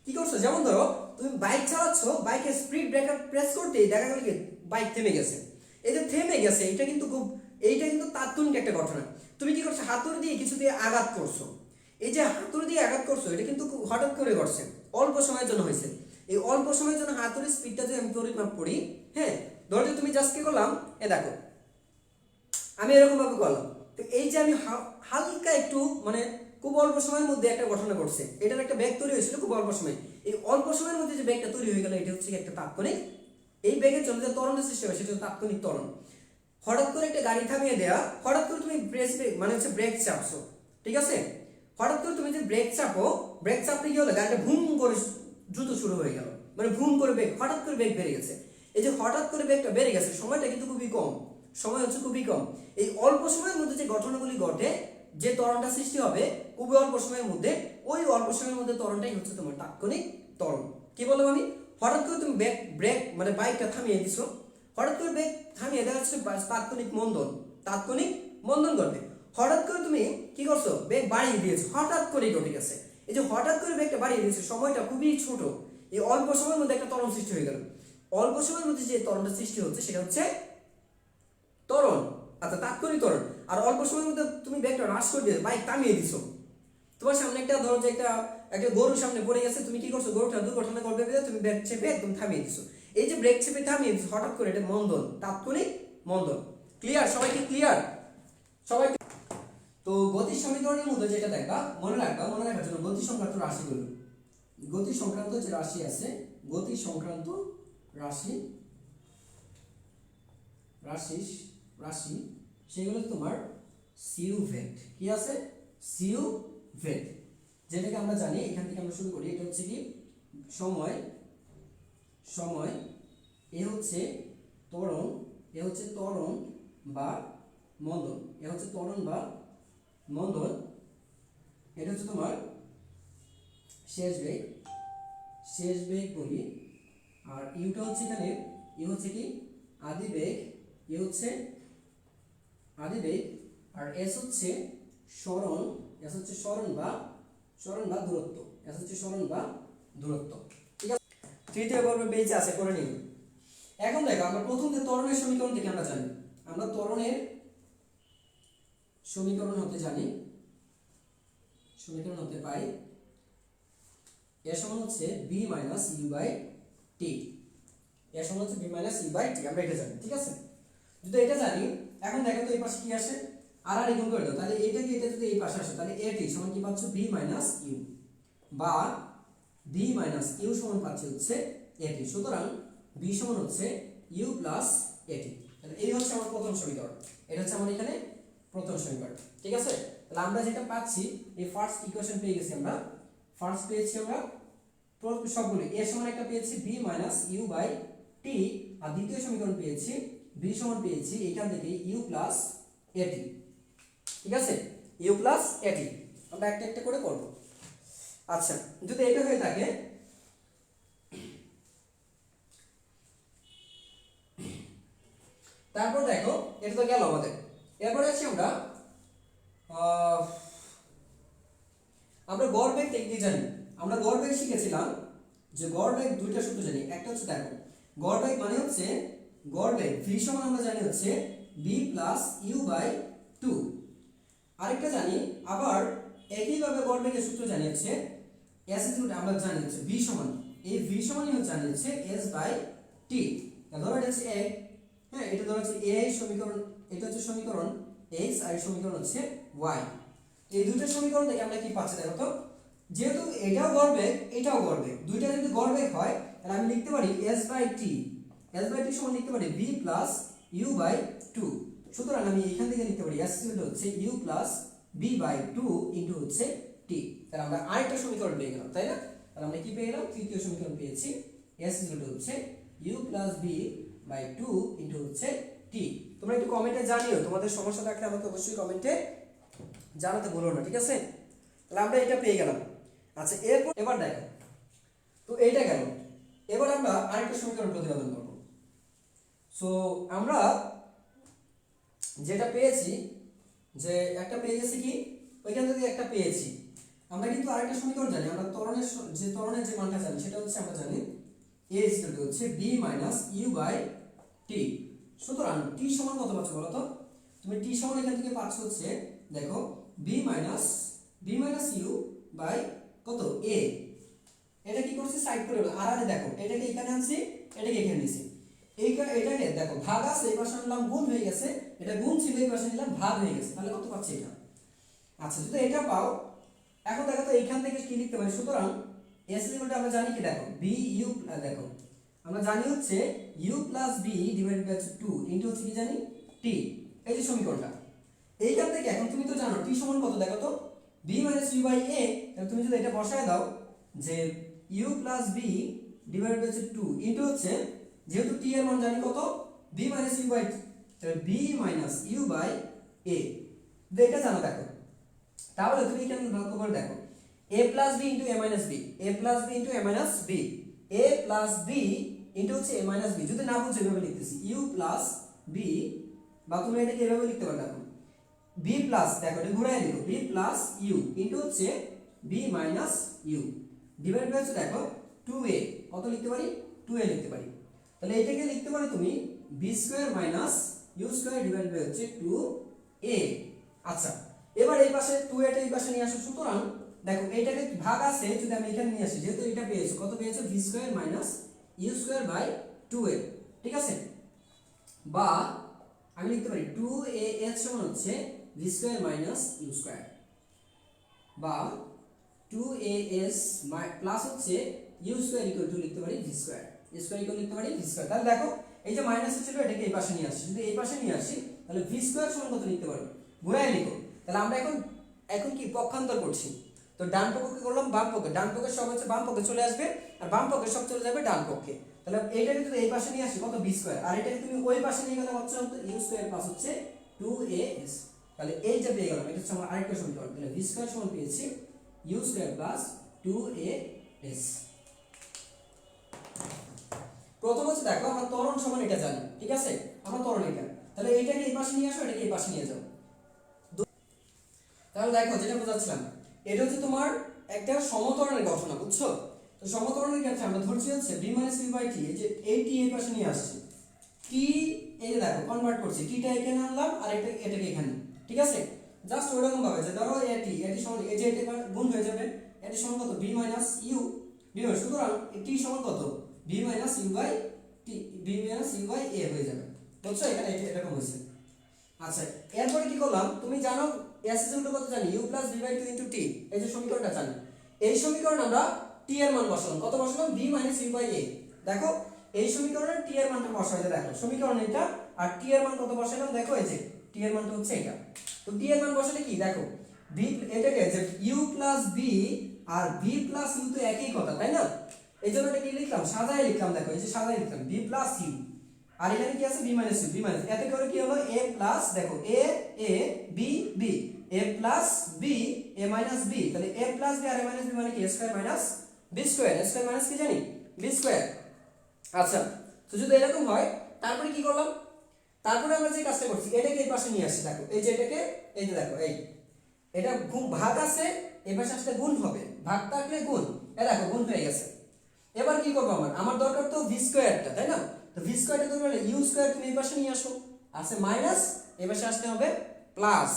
কি করছো, যেমন ধরো তুমি বাইক চালাচ্ছ, বাইকের স্পিড ব্রেকার প্রেস করতেই দেখা গেল কি বাইক থেমে গেছে, এই যে থেমে গেছে এইটা কিন্তু তাৎক্ষণিক একটা ঘটনা। তুমি কি করছো, হাতুড়ি দিয়ে কিছু দিয়ে আঘাত করছো, এই যে হাতুড়ি দিয়ে আঘাত করছো এটা কিন্তু খুব হঠাৎ করে ঘটছে, অল্প সময়ের জন্য হয়েছে। এই অল্প সময়ের জন্য হাতুড়ির স্পিডটা যদি আমি পরিমাপ করি, হ্যাঁ ধরো যে তুমি জাস্ট কি করলাম, দেখো আমি এরকম ভাবে করলাম, তো এই যে আমি হালকা একটু মানে খুব অল্প সময়ের মধ্যে একটা ঘটনা ঘটছে, এটার একটা বেগ তৈরি হয়েছিল খুব অল্প সময়, এই অল্প সময়ের মধ্যে যে বেগটা তৈরি হয়ে গেল এটা হচ্ছে একটা তাৎক্ষণিক, এই বেগের জন্য যে ত্বরণের সৃষ্টি হয় সেটা হচ্ছে তাৎক্ষণিক ত্বরণ। হঠাৎ করে একটা গাড়ি থামিয়ে দেয়া, হঠাৎ করে তুমি ব্রেক চাপছো, ঠিক আছে, হঠাৎ করে তুমি যে ব্রেক চাপতে কি হলো, গাড়িটা ভুম করে দ্রুত শুরু হয়ে গেল, মানে ভুম করে হঠাৎ করে বেগ বেড়ে গেছে। এই যে হঠাৎ করে বেগটা বেড়ে গেছে, সময়টা কিন্তু খুবই কম, এই অল্প সময়ের মধ্যে যে ঘটনাগুলি ঘটে, যে ত্বরণটা সৃষ্টি হবে খুবই অল্প সময়ের মধ্যে, ওই অল্প সময়ের মধ্যে ত্বরণটাই হচ্ছে তোমার তাৎক্ষণিক ত্বরণ। কি বললাম আমি, হঠাৎ করে তুমি ব্রেক মানে বাইকটা থামিয়ে দিছো, হঠাৎ করে ব্রেক থামিয়ে দেওয়া হচ্ছে তাৎক্ষণিক মন্দন ঘটবে। হঠাৎ করে তুমি কি করছো, বেগ বাড়িয়ে দিয়েছো, হঠাৎ করে ঘটে গেছে। এই যে হঠাৎ করে বেগটা বাড়িয়ে দিয়েছে, সময়টা খুবই ছোট, এই অল্প সময়ের মধ্যে একটা ত্বরণ সৃষ্টি হয়ে গেল। অল্প সময়ের মধ্যে যে ত্বরণটা সৃষ্টি হচ্ছে সেটা হচ্ছে ত্বরণ, আচ্ছা তাৎক্ষণিক ত্বরণ। আর অল্প সময়ের মধ্যে তুমি বেগটা হ্রাস করে দিয়েছো, বাইক থামিয়ে দিছো, তোমার সামনে একটা ধরো যে একটা একটা গরুর সামনে পড়ে গেছে, তুমি কি করছো, গরুটা দুর্ঘটনা ঘটবে বলে তুমি ব্রেক চেপে একদম থামিয়ে দিছো। এই যে ব্রেক চেপে থামিয়ে দিছো হঠাৎ করে, এটা মন্দন, তাৎক্ষণিক মন্দন। ক্লিয়ার? সবাই কি ক্লিয়ার? সবাই? তো গতি সমীকরণের মধ্যে যেটা দেখবা, মনে রাখার জন্য গতি সংক্রান্ত রাশিগুলো, গতি সংক্রান্ত যে রাশি আছে, গতি সংক্রান্ত রাশি রাশি রাশি সেগুলো তোমার সিউ ভেক্ট। কি আছে? সিউ ভেক্ট, যেটাকে আমরা জানি, এখান থেকে আমরা শুরু করি। এটা হচ্ছে কি সময়, সময় এ হচ্ছে ত্বরণ, এ হচ্ছে ত্বরণ বা মন্দন, এ হচ্ছে ত্বরণ বা মন্দন, এটা হচ্ছে তোমার শেষ বেগ, শেষ বেগ বলি। আর ইউটা হচ্ছে এখানে, ইউ হচ্ছে কি আদি বেগ, ইউ হচ্ছে আদি বেগ। আর এস হচ্ছে সরণ, এস হচ্ছে সরণ বা দূরত্ব, এস হচ্ছে সরণ বা দূরত্ব। ঠিক আছে? তৃতীয় পর্বে বেঁচে আছে, করে নিন। এখন দেখো, আমরা প্রথম যে ত্বরণের সমীকরণ থেকে আমরা জানি, আমরা ত্বরণের সমীকরণ হতে জানি, সমীকরণ হতে পাই এর সমান হচ্ছে b minus you by T, এর সমান হচ্ছে b minus you by T, আমরা এটা জানি। ঠিক আছে? যদি এটা জানি, এখন দেখো তো এই পাশে কি আসে, আর আর গুণ করে দাও, তাহলে এটা কি, এটা যদি এই পাশে আসে তাহলে a টি সমান কি পাচ্ছ, b মাইনাস ইউ, বা b মাইনাস ইউ সমান পাচ্ছি হচ্ছে a টি। সুতরাং b সমান হচ্ছে u প্লাস a টি। তাহলে এই হচ্ছে আমার প্রথম সমীকরণ, এটা হচ্ছে আমার এখানে প্রথম সমীকরণ। ঠিক আছে? তাহলে আমরা যেটা পাচ্ছি, এই ফার্স্ট ইকুয়েশন পেয়ে গেছি আমরা, ফার্স্ট পেয়েছি আমরা সবগুলো, এর সমান একটা পেয়েছি b minus you by T, আর দ্বিতীয় সমীকরণ পেয়েছি b সমান পেয়েছি এখান থেকে u প্লাস a টি। ঠিক আছে? u প্লাস a টি আমরা একটা একটা করে করব। আচ্ছা, যদি এটা হয়ে থাকে, তারপর দেখো এটা তো গেল আমাদের। এরপরে আছি আমরা গড় বেগ কি জানি, আমরা গড় বেগ শিখেছিলাম যে গড় বেগ দুইটা সূত্র জানি। একটা হচ্ছে দেখো, গড় বেগ মানে হচ্ছে গড় বেগ v সমান আমরা জানি হচ্ছে b প্লাস ইউ বাই 2। আরেকটা জানি আবার একইভাবে গড় বেগের সূত্র জানি হচ্ছে s ইকুয়াল, আমরা জানি হচ্ছে v সমান, এই v সমানই হচ্ছে জানি হচ্ছে s বাই t। ধরো এটা হচ্ছে a, হ্যাঁ এটা ধরো হচ্ছে a সমীকরণ, এটা হচ্ছে সমীকরণ x, আর সমীকরণ হচ্ছে y। এই দুটো সমীকরণ থেকে আমরা কি পাচ্ছি দেখো তো, যেহেতু এটাও গড় বেগ এটাও গড় বেগ, দুইটা যদি গড় বেগ হয় তাহলে আমি লিখতে পারি s by t, s by t সমান লিখতে পারি v প্লাস u বাই 2। সুতরাং আমি এখান থেকে লিখতে পারি s ইকুয়াল হচ্ছে u plus b by 2 into হচ্ছে t। তাহলে আমরা আরেকটা সমীকরণ পেয়ে গেলাম, তাই না? তাহলে আমরা কি পেয়ে গেলাম, তৃতীয় সমীকরণ পেয়েছি, s ইকুয়াল হচ্ছে u plus b by 2 into হচ্ছে t। তোমরা একটু কমেন্টে জানিও, তোমাদের সমস্যা থাকলে আমাকে অবশ্যই কমেন্টে জানাতে ভুলো না। ঠিক আছে? তাহলে আমরা এটা পেয়ে গেলাম। আচ্ছা, এরপর এবার দেখো তো এইটা গেল, এবার আমরা আরেকটা সমীকরণ প্রতিপাদন করব। সো আমরা যেটা পেয়েছি, যে একটা পেয়ে গেছি কি, ওইখান থেকে একটা পেয়েছি, আমরা কিন্তু আরেকটা সমীকরণ জানি, আমরা ত্বরণের যে মানটা জানি সেটা হচ্ছে আমরা জানি a ইকুয়াল টু হচ্ছে b minus you by T. সুতরাং t সমান কত পাচ্ছ বলো তো, তুমি t সমান এখান থেকে পাচ্ছ হচ্ছে দেখো b মাইনাস ইউ বাই কত a। এটা কি করছে, সাইড করে আর আরে দেখো, এটাকে এখানে আনছি, এটাকে এখানে নিছি, এটাকে দেখো ভাগ আছে, এই পাশে নিলাম গুণ হয়ে গেছে, এটা গুণ ছিল এই পাশে নিলাম ভাগ হয়ে গেছে, তাহলে কত পাচ্ছি এটা। আচ্ছা, যদি এটা পাও, এখন দেখো তো এইখান থেকে কি লিখতে পারি, সুতরাং s ইকুয়ালটা আমরা জানি কি দেখো b u, দেখো আমরা জানি হচ্ছে u plus b divided by 2 into হচ্ছে কি জানি t। এই যে সমীকরণটা, এইখান থেকে এখন তুমি তো জানো t সমান কত, দেখো তো b minus u by a। তাহলে তুমি যদি এটা বসায় দাও যে u plus b divided by 2 into হচ্ছে, যেহেতু t এর মান জানি কত b মাইনাস u বাই, তাহলে b minus u by a, এটা জানো। দেখো তাহলে তুমি এখানে লক্ষ্য করে দেখো a plus b into a minus b, a plus b into a minus b, a plus b into হচ্ছে a মাইনাস b। যদি না বুঝো এভাবে লিখতেছি u প্লাস b, বা তুমি এটাকে এভাবে লিখতে পারো, দেখো b প্লাস, দেখো এটা ঘুরাই দিও, b প্লাস u ইনটু হচ্ছে b minus u divide by হচ্ছে দেখো 2a, কত লিখতে পারি 2a লিখতে পারি। তাহলে এটাকে লিখতে পারো তুমি b square minus u square divide by হচ্ছে 2a। আচ্ছা, এবার এই পাশে 2a টা এই পাশে নিয়ে আসো, সুতরাং দেখো এইটাকে ভাগ আছে যদি আমি এখানে নিয়ে আসি, যেহেতু এটা পেয়েছো কত পেয়েছো v square minus u square by 2a, ঠিক আছে? বা আমি লিখতে পারি 2as সমান হচ্ছে v square minus u square, বা 2as প্লাস হচ্ছে ইউ স্কয়ার ইকুয়াল টু লিখতে পারি v square, u square equal লিখতে পারি ভি স্কয়ার। তাহলে দেখো এই যে মাইনাস ছিল এটাকে এই পাশে নিয়ে আসি, যদি এই পাশে নিয়ে আসি তাহলে ভি স্কয়ার সমান কত লিখতে পারবো, ঘুরায় লিখো। তাহলে আমরা এখন এখন কি পক্ষান্তর করছি, তো ডান পক্ষকে করলাম বাম পক্ষে, ডান পক্ষের সব হচ্ছে বাম পক্ষে চলে আসবে আর বাম পক্ষের সব চলে যাবে ডান পক্ষে। তাহলে এইটাকে যদি এই পাশে নিয়ে আসি কত ভি স্কয়ার, আর এটাকে তুমি ওই পাশে নিয়ে গেলে হচ্ছে ইউ স্কয়ার প্লাস হচ্ছে 2as। তাহলে এই যে পেয়ে গেলাম এটা হচ্ছে আমার আরেকটা সমীকরণ। তাহলে ভি স্কয়ার সমান পেয়েছি ইউ স্কয়ার প্লাস 2as। প্রথম হচ্ছে দেখো আমরা ত্বরণ সমান এটা জানি, ঠিক আছে? আমরা ত্বরণ এটা, তাহলে এইটাকে এই পাশে নিয়ে আসো, এটাকে এই পাশে নিয়ে যাও। তাহলে দেখো যেটা বোঝাচ্ছিলাম, এটা হচ্ছে তোমার একটা সমত্বরণের ঘটনা, বুঝছো? তো সমত্বরণের ক্ষেত্রে আমরা ধরছি হচ্ছে b - u/t, এই যে এই t এই পাশে নিয়ে আসছি, t এই যে দেখো কনভার্ট করছি, tটা এখানে আনলাম আর এটাকে এখানে, ঠিক আছে? জাস্ট ওইরকম ভাবে যে ধরো এটি সমান এই যে এটা গুণ হয়ে যাবে, এটি সমান কত b - u, সুতরাং t সমান কত b - u/t, b - u/a হয়ে যাবে, বুঝছো? এখানে এরকম হয়েছে। আচ্ছা এরপরে কি করলাম, তুমি জানো s কত জানি u + v/2 * t, এই যে সমীকরণটা জানি, এই সমীকরণ আমরা t এর মান বসালাম, কত বসালাম b - u/a। দেখো এই সমীকরণে t এর মানটা বসাইতে, দেখো সমীকরণ এটা আর t এর মান কত বসালাম, দেখো এই যে t এর মানটা হচ্ছে এটা। তো t এর মান বসালে কি দেখো b, এটাকে যে u + b আর v + u তো একই কথা, তাই না? এই জন্য এটা কি লিখলাম, সাজায় লিখলাম, দেখো এই যে সাজায় লিখলাম b + u, আর এখানে কি আছে b - u, b - এতে করে কি হলো a প্লাস, দেখো a b b, a plus b a minus b, তাহলে a প্লাস b আর a মাইনাস b মানে কি a square minus b square, a square minus কি জানি b স্কয়ার। আচ্ছা তো যদি এরকম হয় তারপরে কি করলাম, তারপরে আমরা যে কাজটা করছি এটাকে এই পাশে নিয়ে আসি, দেখো এই যে এটাকে এই যে দেখো এই এটা ভাগ আছে, এই পাশে আসলে গুণ হবে, ভাগ থাকলে গুণ, এই দেখো গুণ হয়ে গেছে। এবার কি করব, আমার দরকার তো ভি স্কয়ারটা, তাই না? তো ভি স্কয়ারটা করতে হলে ইউ স্কয়ার তুমি এই পাশে নিয়ে আসো, আছে মাইনাস, এই পাশে আসতে হবে প্লাস,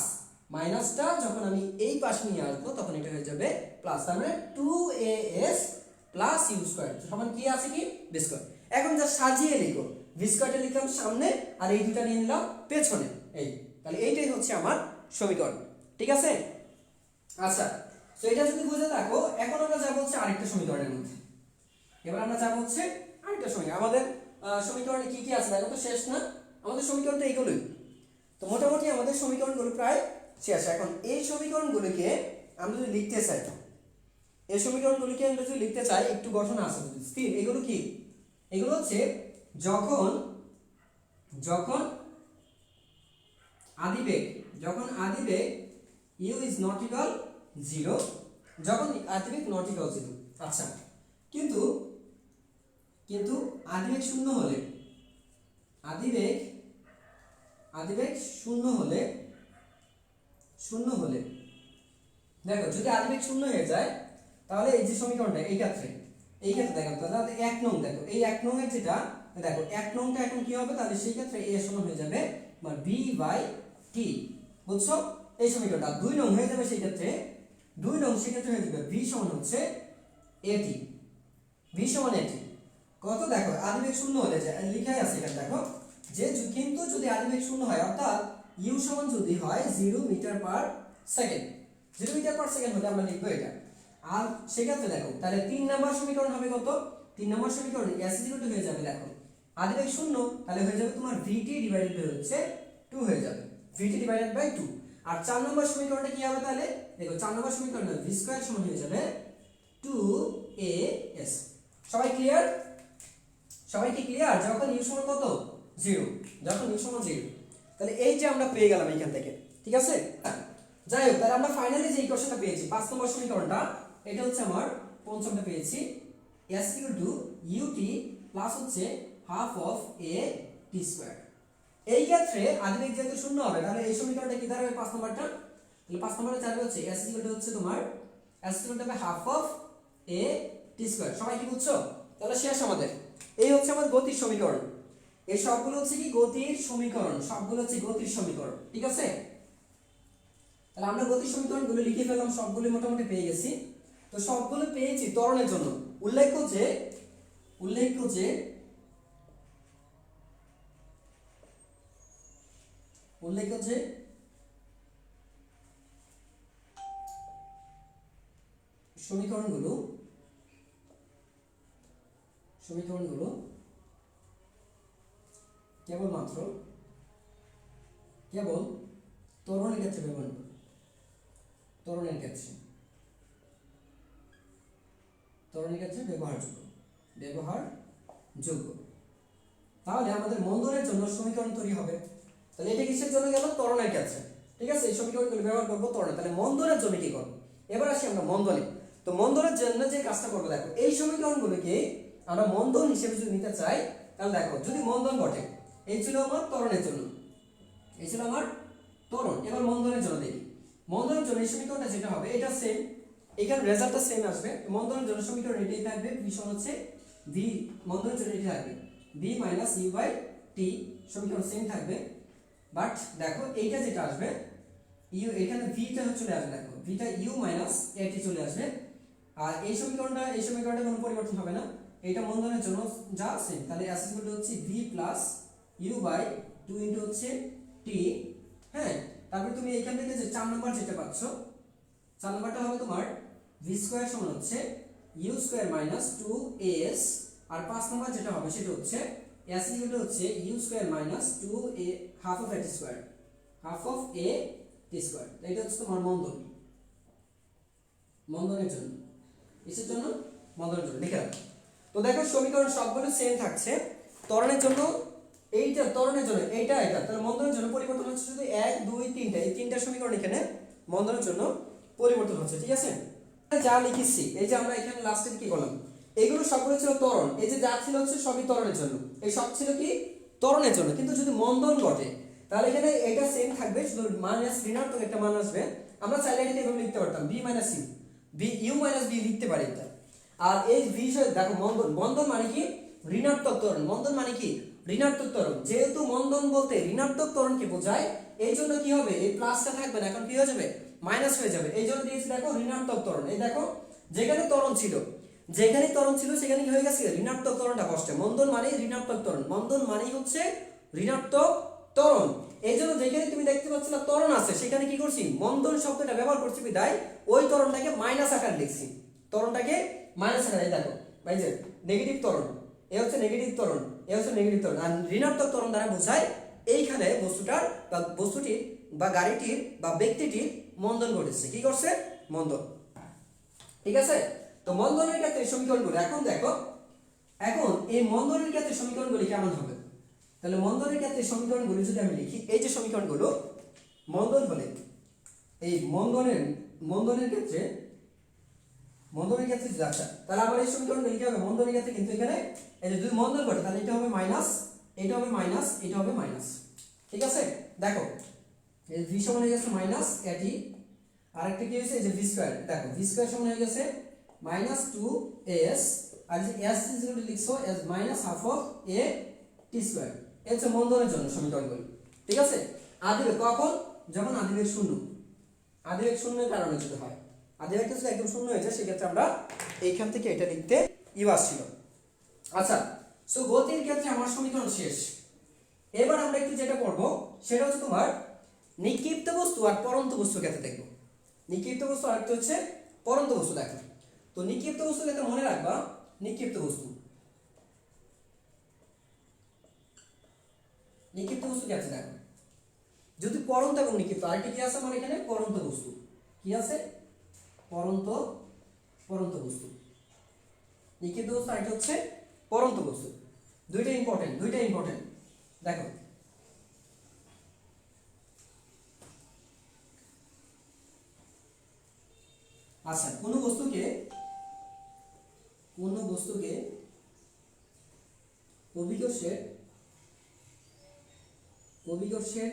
মাইনাসটা যখন আমি এই পাশে নিয়ে আসবো তখন এটা হয়ে যাবে প্লাস, তার মানে 2as প্লাস ইউ স্কয়ার সমান কি আছে কি ভি স্কয়ার। এখন যা সাজিয়ে লিখো, ভি স্কয়ারটা লিখলাম সামনে আর এই দুটো নিয়ে নিলাম পেছনে, এই তাহলে এইটাই হচ্ছে আমার সমীকরণ, ঠিক আছে? আচ্ছা তো এটা যদি বুঝে থাকো, এখন আমরা যাব হচ্ছে আরেকটা সমীকরণের মধ্যে। এবার আমরা যাব হচ্ছে আরেকটা সমীকরণ। আমাদের সমীকরণে কি কি আছে দেখো তো, শেষ না, আমাদের সমীকরণ তো এইগুলোই। তো মোটামুটি আমাদের সমীকরণগুলো প্রায় শেষ। এখন এই সমীকরণগুলোকে আমরা যদি লিখতে চাই, এই সমীকরণগুলোকে আমরা যদি লিখতে চাই, একটু গঠন আছে স্থির। এগুলো কি, এগুলো হচ্ছে যখন যখন আদিবেগ u is not equal 0, যখন আদিবেগ not equal 0। আচ্ছা কিন্তু আদিবেগ শূন্য হলে, আদিবেগ শূন্য হলে দেখো যদি আদিবেগ শূন্য হয়ে যায় তাহলে এই যে সমীকরণটা এই ক্ষেত্রে দেখো তাহলে 1 নং, দেখো এই 1 নং এর যেটা দেখো 1 নংটা এখন কি হবে, তাহলে সেই ক্ষেত্রে a সমান হয়ে যাবে মানে b/t, বুঝছো? এই সমীকরণটা 2 নং হয়ে যাবে, সেই ক্ষেত্রে 2 নং সেই ক্ষেত্রে হয়ে যাবে v সমান হচ্ছে at, v সমান at কত, দেখো আদিবেগ শূন্য হলে যে লেখাই আছে এখানে, দেখো যে কিন্তু যদি আদিবেগ শূন্য হয় অর্থাৎ u সমান যদি হয় 0 metre per second, 0 metre per second হলে আমরা লিখবো এটা। আর সেক্ষেত্রে দেখো তাহলে 3 নাম্বার সমীকরণ হবে কত, 3 নাম্বার সমীকরণে s হয়ে যাবে, দেখো আদিবেগ শূন্য তাহলে হয়ে যাবে তোমার vt ডিভাইডেড বাই হচ্ছে 2 হয়ে যাবে, vt ডিভাইডেড বাই 2। আর 4 নম্বর সমীকরণটা কি হবে, তাহলে দেখো 4 নম্বর সমীকরণে v স্কয়ার সমান হয়ে যাবে 2as। সবাই ক্লিয়ার? সবাই কি ক্লিয়ার? যখন u সমান কত 0, যখন u সমান 0, তাহলে এই যে আমরা পেয়ে গেলাম এখান থেকে, ঠিক আছে? যাই হোক তাহলে আমরা ফাইনালি যে ইকুয়েশনটা পেয়েছি 5 নম্বর সমীকরণটা, এটা হচ্ছে আমার পঞ্চমটা পেয়েছি, s ut প্লাস হচ্ছে half of a t square. এই ক্ষেত্রে আদিবেগ যেহেতু শূন্য হবে তাহলে এই সমীকরণটা কি দাঁড়াবে 5 নম্বরটা, তাহলে 5 নম্বরে চাইবে হচ্ছে s হচ্ছে তোমার হবে half of a t square. সবাই কি বুঝছো? তাহলে শেষ আমাদের, এই হচ্ছে আমার গতির সমীকরণ। এই সবগুলো হচ্ছে কি গতির সমীকরণ, সবগুলো হচ্ছে গতির সমীকরণ, ঠিক আছে? তাহলে আমরা গতির সমীকরণগুলো লিখে ফেললাম, সবগুলো মোটামুটি পেয়ে গেছি। তো সবগুলো পেয়েছি ত্বরণের জন্য। উল্লেখ্য যে উল্লেখ্য যে উল্লেখ্য যে সমীকরণগুলো কেবলমাত্র কেবল ত্বরণের ক্ষেত্রে ব্যবহারযোগ্য। তাহলে আমাদের মন্দনের জন্য সমীকরণ তৈরি হবে। তাহলে এটা কিসের জন্য গেল? ত্বরণের ক্ষেত্রে। ঠিক আছে, এই সমীকরণগুলো ব্যবহার করবো ত্বরণে। তাহলে মন্দনের জন্য কি করবো? এবার আসি আমরা মন্দনে। তো মন্দনের জন্য যে কাজটা করবো, দেখো এই সমীকরণগুলোকে আমরা মন্দন হিসেবে যদি নিতে চাই, তাহলে দেখো যদি মন্দন ঘটে, এই ছিল আমার ত্বরণের জন্য, এই ছিল আমার ত্বরণ। এবার মন্দনের জন্য দেখি। মন্দনের জন্য এই সমীকরণটা যেটা হবে, এটা সেম, এখানে রেজাল্টটা সেম আসবে। মন্দনের জন্য সমীকরণ এটাই থাকবে, ভীষণ হচ্ছে ভি, মন্দনের জন্য এটাই থাকবে V minus you by T, সমীকরণ সেম থাকবে। বাট দেখো এইটা যেটা আসবে, ইউ এখানে ভিটা চলে আসবে, দেখো ভিটা ইউ মাইনাস এটি চলে আসবে। আর এই সমীকরণটা কোনো পরিবর্তন হবে না, এটা মন্দনের জন্য যা সেম। তাহলে অ্যাস ইকুয়াল টু হচ্ছে v plus u by 2 into হচ্ছে টি। হ্যাঁ, তারপর তুমি এখান থেকে যে 4 নাম্বার যেটা পাচ্ছ, 4 নাম্বারটা হবে তোমার ভি স্কয়ার সমান হচ্ছে ইউ স্কয়ার মাইনাস 2as। আর 5 নাম্বার যেটা হবে সেটা হচ্ছে অ্যাস ইকুয়াল টু হচ্ছে U square minus 2a half of a t square, half of A T square. এটা হচ্ছে তোমার মন্দনের জন্য। কিসের জন্য? মন্দনের জন্য। লিখে রাখো। তো দেখো সমীকরণ সবগুলো সেম থাকছে। ত্বরণের জন্য এইটা, ত্বরণের জন্য এইটা, এটা। তাহলে মন্দনের জন্য পরিবর্তন হচ্ছে শুধু 1 2 3টা, এই তিনটা সমীকরণ এখানে মন্দনের জন্য পরিবর্তন হচ্ছে। ঠিক আছে, যা লিখেছি, এই যে আমরা এখানে লাস্টে কি করলাম, এগুলো সবগুলো ছিল ত্বরণ। এই যে যা ছিল হচ্ছে সবই ত্বরণের জন্য, এই সব ছিল কি? ত্বরণের জন্য। কিন্তু যদি মন্দন ঘটে, তাহলে এখানে এটা সেম থাকবে, শুধু মাইনাস ঋণাত্মক একটা মান আসবে। আমরা চাইলে এটাকে এভাবে লিখতে পারতাম b minus u, b u minus b লিখতে পারি এটা। আর এই বিষয় দেখো, মন্দন মানে কি? ঋণাত্মক ত্বরণ। মন্দন মানে কি? ঋণাত্মক ত্বরণ। যেহেতু মন্দন বলতে ঋণাত্মক ত্বরণকে বোঝায়, এই জন্য কি হবে, এই প্লাসটা থাকবে না, এখন কি হয়ে যাবে? মাইনাস হয়ে যাবে। এই জন্য দিয়েছি দেখো ঋণাত্মক ত্বরণ। এই দেখো যেখানে ত্বরণ ছিল সেখানে কি হয়ে গেছে? ঋণাত্মক ত্বরণটা বসছে। মন্দন মানে ঋণাত্মক ত্বরণ, মন্দন মানেই হচ্ছে ঋণাত্মক ত্বরণ। এই জন্য যেখানে তুমি দেখতে পাচ্ছ না ত্বরণ আছে, সেখানে কি করছি? মন্দন শব্দটা ব্যবহার করছি, বিদায় ওই ত্বরণটাকে মাইনাস আকারে লিখছি। ত্বরণটাকে মাইনাস আকারে, দেখো ভাই যে নেগেটিভ ত্বরণ, এ হচ্ছে নেগেটিভ ত্বরণ, এ হচ্ছে নেগেটিভ ত্বরণ। আর ঋণাত্মক ত্বরণ দ্বারা বোঝায় এইখানে বস্তুটির বা গাড়িটির বা ব্যক্তিটির মন্দন ঘটেছে। কি করছে? মন্দন। ঠিক আছে, তো মন্দনের ক্ষেত্রে সমীকরণগুলো এখন দেখো, এখন এই মন্দনের ক্ষেত্রে সমীকরণগুলি কেমন হবে? তাহলে মন্দনের ক্ষেত্রে সমীকরণগুলো যদি আমি লিখি, এই যে সমীকরণগুলো মন্দন হলে, এই মন্দনের ক্ষেত্রে আচ্ছা, তাহলে আবার এই সমীকরণগুলো লিখতে হবে মন্দনের ক্ষেত্রে। কিন্তু এখানে এই যে দুই মন্দন ঘটে, তাহলে এটা হবে মাইনাস, এটা হবে মাইনাস, এটা হবে মাইনাস। ঠিক আছে, দেখো এই ভি সমান হয়ে গেছে মাইনাস এটি, আরেকটা কি হয়েছে, এই যে ভি স্কয়ার, দেখো ভি স্কয়ার সমান হয়ে গেছে মাইনাস 2as, আর যে s ইজ ইকুয়াল টু লিখছো as minus half of a T square. এই হচ্ছে মন্দনের জন্য সমীকরণগুলো। ঠিক আছে, আদিবেগ কখন? যখন আদিবেগ শূন্য, আদিবেগ শূন্যের কারণে যদি হয়, আদিবেগ যদি একদম শূন্য হয়ে যায়, সেক্ষেত্রে আমরা এইখান থেকে এটা লিখতে ইউ আসছিল। আচ্ছা, সো গতির ক্ষেত্রে আমার সমীকরণ শেষ। এবার আমরা একটু যেটা পড়বো সেটা হচ্ছে তোমার নিক্ষিপ্ত বস্তু আর পরন্ত বস্তুর ক্ষেত্রে দেখবো। নিক্ষিপ্ত বস্তু আর একটা হচ্ছে পরন্ত বস্তু। দেখো, তো নিক্ষিপ্ত বস্তু ক্ষেত্রে মনে রাখবা, নিক্ষিপ্ত বস্তু ক্ষেত্রে দেখো, যদি পরন্ত এবং নিক্ষিপ্ত, আরেকটি কি আছে আমার এখানে? পরন্ত বস্তু। কি আছে? পরন্ত বস্তু। নিক্ষিপ্ত বস্তু আর একটা হচ্ছে পরন্ত বস্তু। দুইটা ইম্পর্টেন্ট। দেখো, আচ্ছা, কোনো বস্তুকে অভিকর্ষের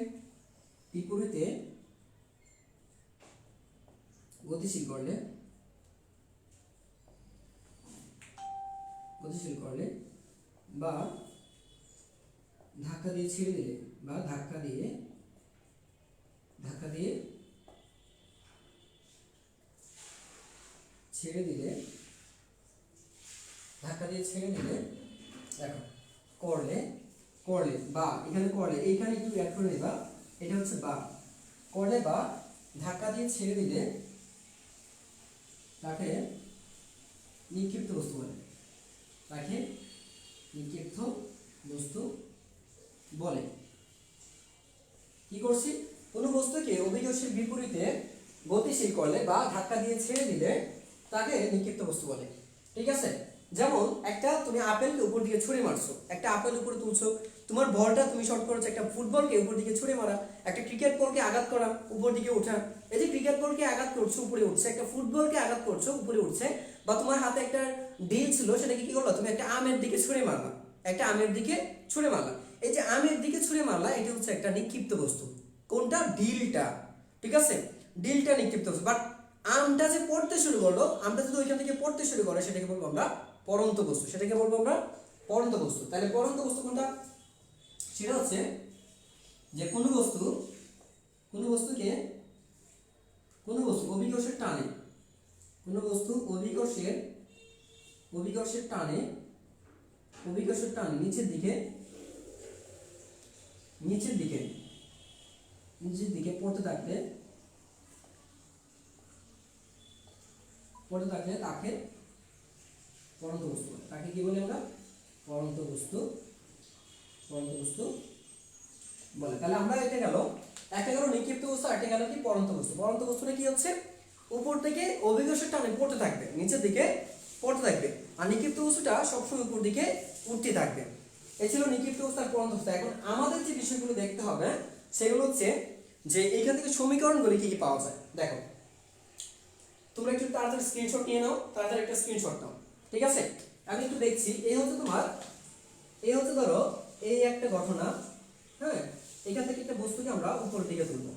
বিপরীতে গতিশীল করলে বা ধাক্কা দিয়ে ছেড়ে দিলে, বা ধাক্কা দিয়ে ছেড়ে দিলে, ধাক্কা দিয়ে ছেড়ে দিলে, দেখো করলে, করলে বা এখানে করলে, এইখানে একটু অ্যাড করে দেবা, এটা হচ্ছে বা, করলে বা ধাক্কা দিয়ে ছেড়ে দিলে তাকে নিক্ষিপ্ত বস্তু বলে, তাকে নিক্ষিপ্ত বস্তু বলে। কি করছি, কোনো বস্তুকে অভিকর্ষের বিপরীতে গতিশীল করলে বা ধাক্কা দিয়ে ছেড়ে দিলে তাকে নিক্ষিপ্ত বস্তু বলে। ঠিক আছে, যেমন একটা তুমি আপেলকে উপর দিকে ছুঁড়ে মারছো, একটা আপেল উপরে তুলছো, তোমার বলটা তুমি শর্ট করেছো, একটা ফুটবলকে উপর দিকে ছুঁড়ে মারা, একটা ক্রিকেট বলকে আঘাত করা, উপর দিকে ওঠা। এই যে ক্রিকেট বলকে আঘাত করছো উপরে উঠছে, একটা ফুটবলকে আঘাত করছো উপরে উঠছে, বা তোমার হাতে একটা ডিল ছিল সেটাকে কি করলো, তুমি একটা আমের দিকে ছুঁড়ে মারলা, একটা আমের দিকে ছুঁড়ে মারলা। এই যে আমের দিকে ছুঁড়ে মারলা, এটা হচ্ছে একটা নিক্ষিপ্ত বস্তু। কোনটা, ডিলটা। ঠিক আছে, ডিলটা নিক্ষিপ্ত বস্তু। বাট আমটা যে পড়তে শুরু করলো, আমটা যদি ওইখান থেকে পড়তে শুরু করে, সেটাকে বলবো আমরা পড়ন্ত বস্তু, সেটাকে বলবো আমরা পড়ন্ত বস্তু। তাহলে পড়ন্ত বস্তু কোনটা, সেটা হচ্ছে যে কোনো বস্তু, কোনো বস্তুকে, কোনো বস্তু অভিকর্ষের টানে, কোনো বস্তু অভিকর্ষের, অভিকর্ষের টানে, অভিকর্ষের টানে নিচের দিকে, নিচের দিকে, নিচের দিকে পড়তে থাকলে, পড়তে থাকলে তাকে পড়ন্ত বস্তু বলে। তাকে কি বলি আমরা, পড়ন্ত বস্তু, পড়ন্ত বস্তু বলে। তাহলে আমরা এটা গেল, একটা গেল নিক্ষিপ্ত বস্তু, একটা গেল কি পড়ন্ত বস্তু। পড়ন্ত বস্তুটা কি হচ্ছে, উপর থেকে অভিকর্ষের টানে পড়তে থাকবে, নিচের দিকে পড়তে থাকবে, আর নিক্ষিপ্ত বস্তুটা সবসময় উপর দিকে উঠতে থাকবে। এই ছিল নিক্ষিপ্ত বস্তু আর পড়ন্ত বস্তু। এখন আমাদের যে বিষয়গুলো দেখতে হবে সেগুলো হচ্ছে যে এইখান থেকে সমীকরণগুলি কি কি পাওয়া যায়। দেখো তোমরা একটু তাড়াতাড়ি স্ক্রিনশট নিয়ে নাও, তাড়াতাড়ি একটা স্ক্রিনশট নাও। ঠিক আছে, আমি একটু দেখছি। এই হচ্ছে তোমার, এই হচ্ছে ধরো এই একটা ঘটনা, হ্যাঁ, এখান থেকে একটা বস্তুকে আমরা উপরের দিকে তুলবো,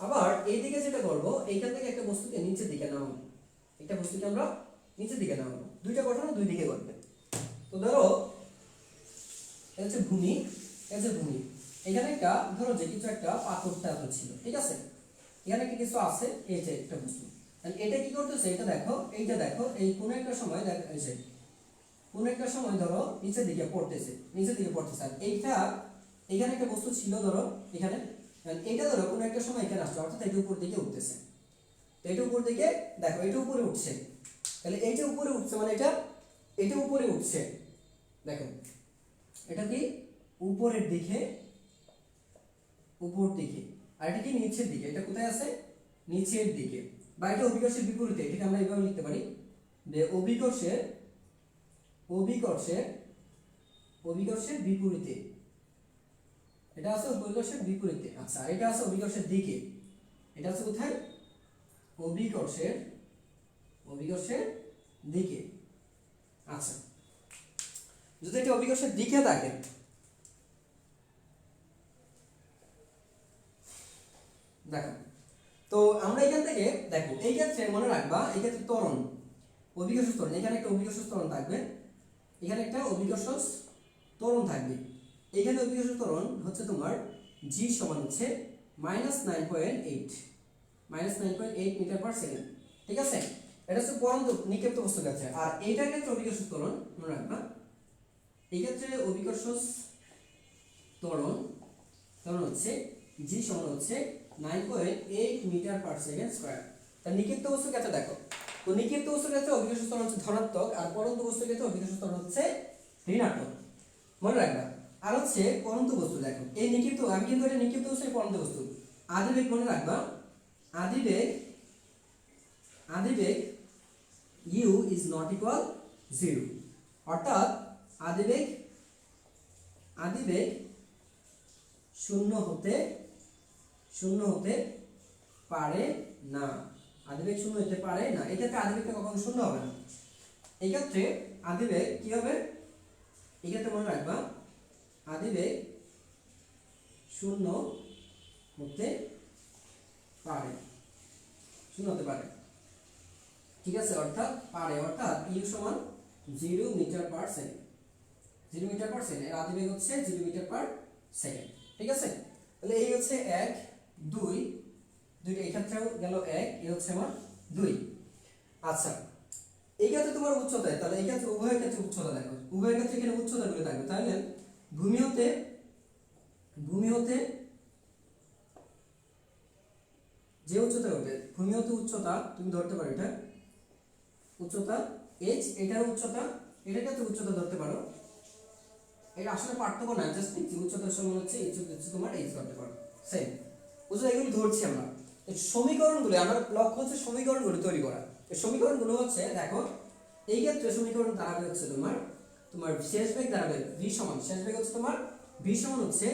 আবার এই দিকে যেটা করবো, এইখান থেকে একটা বস্তুকে নিচের দিকে নামাবো, একটা বস্তুকে আমরা নিচের দিকে নামাবো। দুইটা ঘটনা দুই দিকে ঘটবে। তো ধরো এটা হচ্ছে ভূমি, এটা হচ্ছে ভূমি, এখানে একটা ধরো যে কিছু একটা পাথর টাথর ছিল, ঠিক আছে, এখানে একটা কিছু আছে, এই যে একটা বস্তু, এটা কি করতেছে, এটা দেখো, এইটা দেখো, এই কোন একটা সময় এই যে কোন একটা সময় ধরো নিচের দিকে পড়তেছে, নিচের দিকে পড়তেছে, আর এইটা এখানে একটা বস্তু ছিল ধরো এখানে, এইটা ধরো কোন একটা সময় এখানে আসছে, অর্থাৎ এটা উপর দিকে উঠতেছে। তো এটা উপর দিকে দেখো, এটা উপরে উঠছে, তাহলে এইটা উপরে উঠছে মানে এটা, এটা উপরে উঠছে, দেখো এটা কি উপরের দিকে, উপর দিকে, আর এটা কি নিচের দিকে, এটা কোথায় আছে, নিচের দিকে, বা এটা অভিকর্ষের বিপরীতে, এটাকে আমরা এইভাবে লিখতে পারি যে অভিকর্ষের, অভিকর্ষের, অভিকর্ষের বিপরীতে, এটা আছে অভিকর্ষের বিপরীতে। আচ্ছা, এটা আছে অভিকর্ষের দিকে, এটা আছে কোথায়, অভিকর্ষের, অভিকর্ষের দিকে। আচ্ছা, যদি এটা অভিকর্ষের দিকে থাকে, দেখো তো আমরা এখান থেকে দেখো, এই ক্ষেত্রে মনে রাখবা, এই ক্ষেত্রে ত্বরণ, অভিকর্ষ ত্বরণ, এখানে একটা অভিকর্ষ ত্বরণ থাকবে, এখানে একটা অভিকর্ষ ত্বরণ থাকবে। এখানে অভিকর্ষ ত্বরণ হচ্ছে তোমার জি সমান হচ্ছে -9.8, -9.8 মিটার পার সেকেন্ড। ঠিক আছে, এটা হচ্ছে পরন্ত নিক্ষিপ্ত বস্তুর কাছে। আর এইটার ক্ষেত্রে অভিকর্ষ ত্বরণ মনে রাখবা, এই ক্ষেত্রে অভিকর্ষ ত্বরণ, ত্বরণ হচ্ছে জি সমান হচ্ছে 9.8 মিটার পার সেকেন্ড স্কয়ার। তার নিক্ষিপ্ত বস্তুর ক্ষেত্রে দেখো, তো নিক্ষিপ্ত বস্তুর ক্ষেত্রে অভিকর্ষ ত্বরণ হচ্ছে ধনাত্মক, আর পরন্ত বস্তুর ক্ষেত্রে অভিকর্ষ ত্বরণ হচ্ছে ঋণাত্মক, মনে রাখবা। আর হচ্ছে পরন্ত বস্তু, দেখো এই নিক্ষিপ্ত, আমি কিন্তু এটা নিক্ষিপ্ত বস্তু, পরন্ত বস্তু, আদিবেগ মনে রাখবা, আদিবেগ, আদিবেগ u is not equal 0, অর্থাৎ আদিবেগ, আদিবেগ শূন্য হতে, শূন্য হতে পারে না, আদিবেগ শূন্য হতে পারে না। এই ক্ষেত্রে আদিবেগটা কখনো শূন্য হবে না। এই ক্ষেত্রে আদিবেগ কি হবে, এই ক্ষেত্রে মনে রাখবা আদিবেগ শূন্য হতে পারে, শূন্য হতে পারে। ঠিক আছে, অর্থাৎ পারে, অর্থাৎ ইউ সমান 0 metre per second, 0 metre per second, এর আদিবেগ হচ্ছে 0 মিটার পার সেকেন্ড। ঠিক আছে, তাহলে এই হচ্ছে 1 2, দুইটা এই ক্ষেত্রেও গেল 1, এই হচ্ছে আমার 2। আচ্ছা, এই ক্ষেত্রে তোমার উচ্চতায়, তাহলে এই ক্ষেত্রে উভয়ের ক্ষেত্রে উচ্চতা দেখো, উভয়ের ক্ষেত্রে এখানে উচ্চতা গুলো থাকবে। তাহলে ভূমি হতে যে উচ্চতা হবে, ভূমি হতে উচ্চতা তুমি ধরতে পারো, এটা উচ্চতা h, এটার উচ্চতা, এটার ক্ষেত্রে উচ্চতা ধরতে পারো। এটা আসলে পার্থক্য না, জাস্ট দেখছি উচ্চতার সমান হচ্ছে হচ্ছে তোমার h ধরতে পারো, সেম। বুঝছো, এগুলো ধরছি আমরা। এই সমীকরণগুলো, আমার লক্ষ্য হচ্ছে সমীকরণগুলো তৈরি করা। এই সমীকরণগুলো হচ্ছে দেখো, এই ক্ষেত্রে সমীকরণ দাঁড়াবে হচ্ছে তোমার তোমার শেষ বেগ দাঁড়াবে v সমান, শেষ বেগ হচ্ছে তোমার v সমান হচ্ছে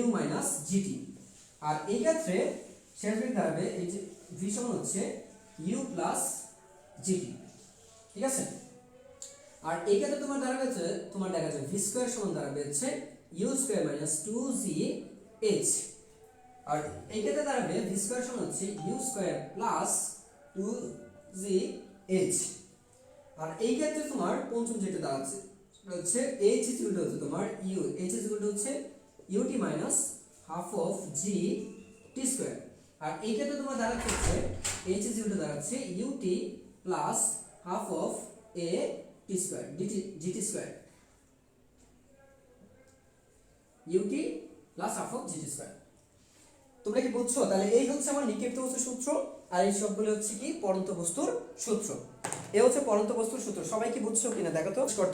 u মাইনাস gt। আর এই ক্ষেত্রে শেষ বেগ দাঁড়াবে এই যে v সমান হচ্ছে u প্লাস gt, ঠিক আছে। আর এই ক্ষেত্রে তোমার দাঁড়াবে হচ্ছে, তোমার দেখা যাচ্ছে v স্কয়ার সমান দাঁড়াবে হচ্ছে u স্কয়ার মাইনাস 2gh। আর এই ক্ষেত্রে দাঁড়াবে v স্কয়ার সমান হচ্ছে u স্কয়ার প্লাস 2gh। আর এই ক্ষেত্রে তোমার পঞ্চম যেটা দাঁড়াচ্ছে সেটা হচ্ছে h ইজ ইকুয়াল টু হচ্ছে তোমার u, h is equal to হচ্ছে ut minus half of g t square. আর এই ক্ষেত্রে তোমার দাঁড়াচ্ছে হচ্ছে h ইজ ইকুয়াল টু দাঁড়াচ্ছে ut plus half of a t square gt square, ut plus half of gt square. তোমরা কি বুঝছো? তাহলে এই হচ্ছে আমার নিক্ষিপ্ত বস্তুর সূত্র, আর এই সবগুলো হচ্ছে কি পড়ন্ত বস্তুর সূত্র। এ হচ্ছে পড়ন্ত বস্তুর সূত্র। সবাই কি বুঝছো কিনা দেখো তো।